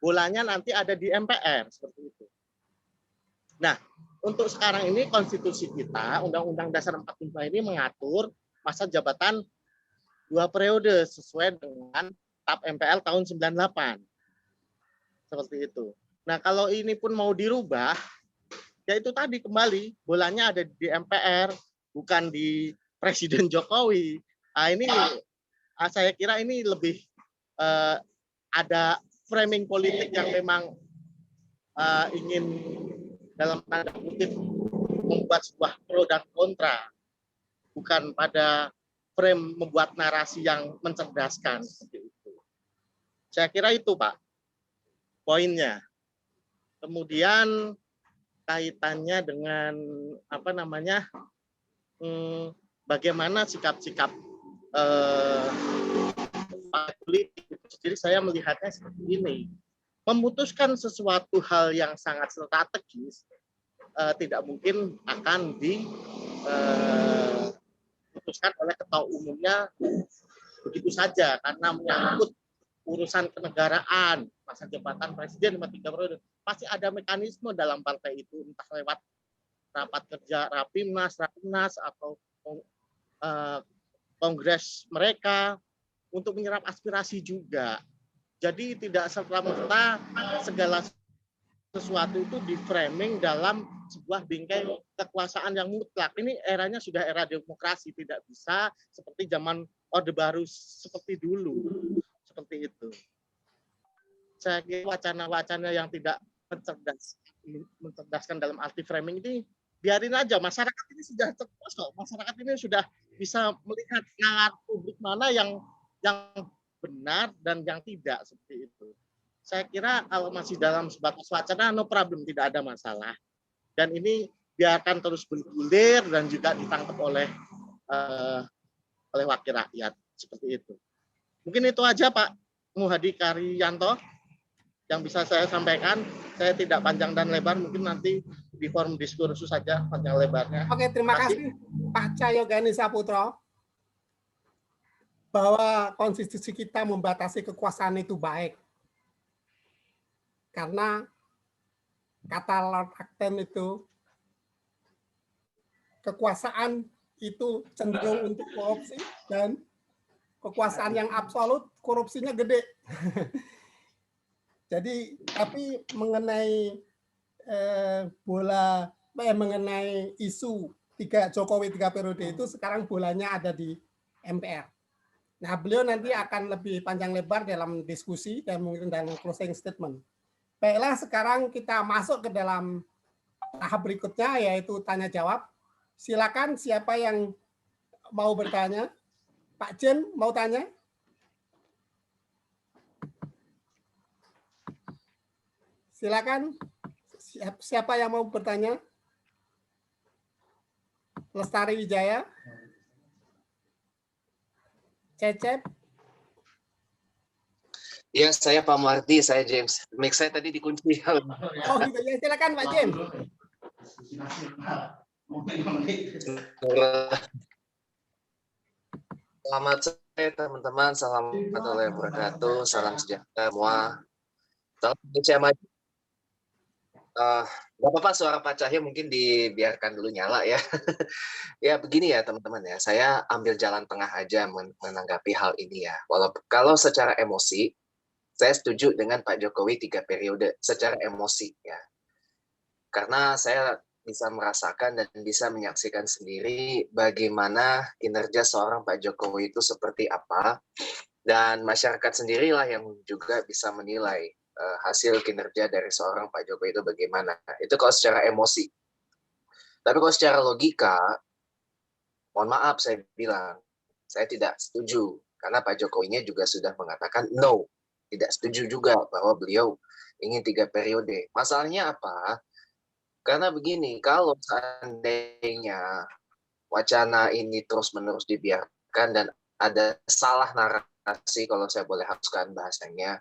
Bolanya nanti ada di MPR, seperti itu. Nah, untuk sekarang ini konstitusi kita, Undang-Undang Dasar 45 ini mengatur masa jabatan 2 periode sesuai dengan TAP MPR tahun 98. Seperti itu. Nah, kalau ini pun mau dirubah, ya itu tadi kembali, bolanya ada di MPR, bukan di Presiden Jokowi. Nah, ini saya kira ini lebih ada framing politik yang memang ingin dalam tanda kutip membuat sebuah pro dan kontra, bukan pada frame membuat narasi yang mencerdaskan seperti itu. Saya kira itu, Pak, poinnya. Kemudian kaitannya dengan bagaimana sikap-sikap politik. Jadi saya melihatnya seperti ini. Memutuskan sesuatu hal yang sangat strategis tidak mungkin akan diputuskan oleh ketua umumnya begitu saja karena menyangkut urusan kenegaraan, masa jabatan presiden 3 periode. Pasti ada mekanisme dalam partai itu, entah lewat rapat kerja Rapimnas, Rakernas, atau kongres mereka untuk menyerap aspirasi juga. Jadi tidak serta-merta segala sesuatu itu di framing dalam sebuah bingkai kekuasaan yang mutlak. Ini eranya sudah era demokrasi, tidak bisa seperti zaman Orde Baru seperti dulu. Seperti itu. Saya kira wacana-wacana yang tidak mencerdaskan dalam arti framing ini biarin aja, masyarakat ini sudah cerdas kok. Masyarakat ini sudah bisa melihat nalar publik mana yang benar dan yang tidak, seperti itu. Saya kira kalau masih dalam sebatas wacana, no problem, tidak ada masalah. Dan ini biarkan terus bergulir dan juga ditangkap oleh wakil rakyat, seperti itu. Mungkin itu aja Pak Muhadi Karyanto yang bisa saya sampaikan. Saya tidak panjang dan lebar, mungkin nanti di forum diskursus saja panjang lebarnya. Oke, terima kasih Pak Cahyo Gani Saputro. Bahwa konstitusi kita membatasi kekuasaan itu baik. Karena kata Lord Acton itu, kekuasaan itu cenderung untuk korupsi dan kekuasaan yang absolut korupsinya gede. Jadi tapi mengenai mengenai isu Jokowi 3 periode itu sekarang bolanya ada di MPR. Nah, beliau nanti akan lebih panjang lebar dalam diskusi dan mungkin dalam closing statement. Baiklah, sekarang kita masuk ke dalam tahap berikutnya, yaitu tanya jawab. Silakan siapa yang mau bertanya. Pak Jen mau tanya? Silakan. Siapa yang mau bertanya? Lestari Wijaya. Cecep. Ya, saya Pak Mardi, saya James. Mic saya tadi dikunci. Oh gitu ya, silakan Pak James. Selamat sore teman-teman, salam warahmatullahi wabarakatuh, salam sejahtera semua. Salam Indonesia maju. Nggak apa-apa suara Pak Cahyo mungkin dibiarkan dulu nyala ya. Ya begini ya teman-teman ya, saya ambil jalan tengah aja menanggapi hal ini ya. Walaupun kalau secara emosi, saya setuju dengan Pak Jokowi 3 periode secara emosi ya. Karena saya bisa merasakan dan bisa menyaksikan sendiri bagaimana kinerja seorang Pak Jokowi itu seperti apa. Dan masyarakat sendirilah yang juga bisa menilai hasil kinerja dari seorang Pak Jokowi itu bagaimana. Itu kalau secara emosi. Tapi kalau secara logika, mohon maaf saya bilang, saya tidak setuju. Karena Pak Jokowinya juga sudah mengatakan no. Tidak setuju juga bahwa beliau ingin 3 periode. Masalahnya apa? Karena begini, kalau seandainya wacana ini terus-menerus dibiarkan dan ada salah narasi, kalau saya boleh hapuskan bahasanya,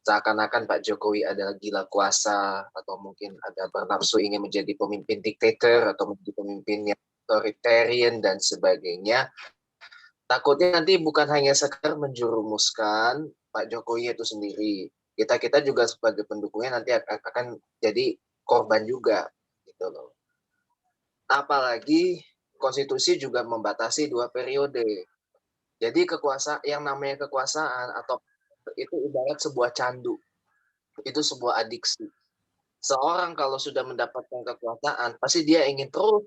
seakan-akan Pak Jokowi adalah gila kuasa, atau mungkin ada bernafsu ingin menjadi pemimpin diktator, atau menjadi pemimpin yang authoritarian, dan sebagainya. Takutnya nanti bukan hanya sekedar menjerumuskan Pak Jokowi itu sendiri. Kita juga sebagai pendukungnya nanti akan jadi korban juga. Gitu loh. Apalagi konstitusi juga membatasi 2 periode. Jadi yang namanya kekuasaan atau itu ibarat sebuah candu. Itu sebuah adiksi. Seorang kalau sudah mendapatkan kekuasaan, pasti dia ingin terus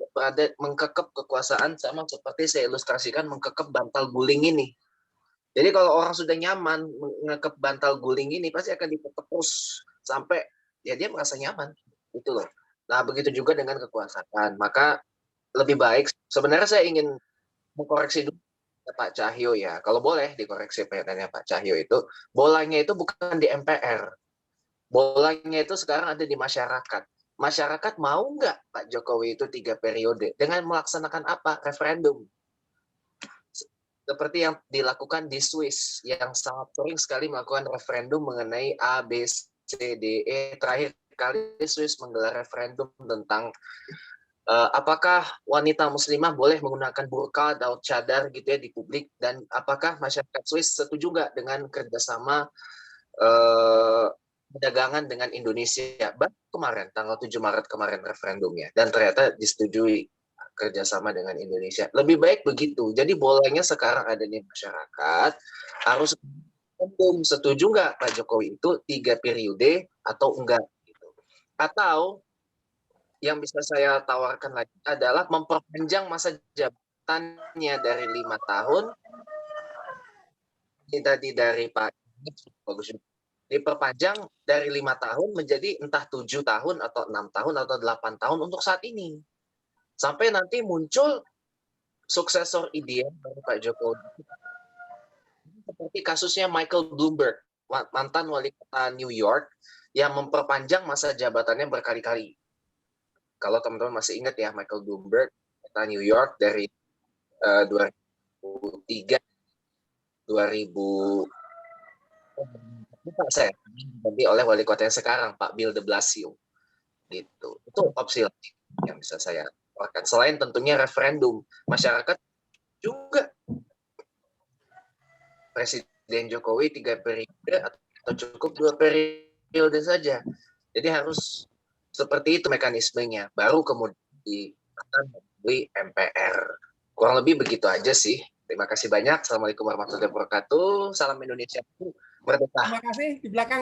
mengkekep kekuasaan, sama seperti saya ilustrasikan mengkekep bantal guling ini. Jadi kalau orang sudah nyaman mengekep bantal guling ini, pasti akan dikekep terus sampai ya dia merasa nyaman. Itu loh. Nah, begitu juga dengan kekuasaan. Maka lebih baik, sebenarnya saya ingin mengkoreksi dulu Pak Cahyo ya. Kalau boleh dikoreksi pernyataannya Pak Cahyo itu, bolanya itu bukan di MPR. Bolanya itu sekarang ada di masyarakat. Masyarakat mau nggak Pak Jokowi itu 3 periode? Dengan melaksanakan apa? Referendum. Seperti yang dilakukan di Swiss, yang sangat sering sekali melakukan referendum mengenai A, B, C, D, E. Terakhir kali Swiss menggelar referendum tentang apakah wanita muslimah boleh menggunakan burqa atau cadar gitu ya di publik, dan apakah masyarakat Swiss setuju nggak dengan kerjasama perdagangan dengan Indonesia. Baru kemarin, tanggal 7 Maret kemarin referendumnya, dan ternyata disetujui kerjasama dengan Indonesia. Lebih baik begitu. Jadi bolanya sekarang ada di masyarakat, harus setuju nggak Pak Jokowi itu 3 periode atau enggak. Gitu. Atau yang bisa saya tawarkan lagi adalah memperpanjang masa jabatannya dari 5 tahun. Ini tadi dari Pak bagus, diperpanjang dari 5 tahun menjadi entah 7 tahun atau 6 tahun atau 8 tahun untuk saat ini. Sampai nanti muncul suksesor ideal dari Pak Jokowi. Seperti kasusnya Michael Bloomberg, mantan wali kota New York, yang memperpanjang masa jabatannya berkali-kali. Kalau teman-teman masih ingat ya, Michael Bloomberg, kota New York dari 2003, 2000 saya ganti oleh wali kota yang sekarang, Pak Bill de Blasio. Gitu. Itu opsi yang bisa saya tawarkan. Selain tentunya referendum, masyarakat juga Presiden Jokowi 3 periode atau cukup 2 periode saja. Jadi harus seperti itu mekanismenya. Baru kemudian di MPR. Kurang lebih begitu aja sih. Terima kasih banyak. Assalamualaikum warahmatullahi wabarakatuh. Salam Indonesia. Merdeka. Terima kasih. Di belakang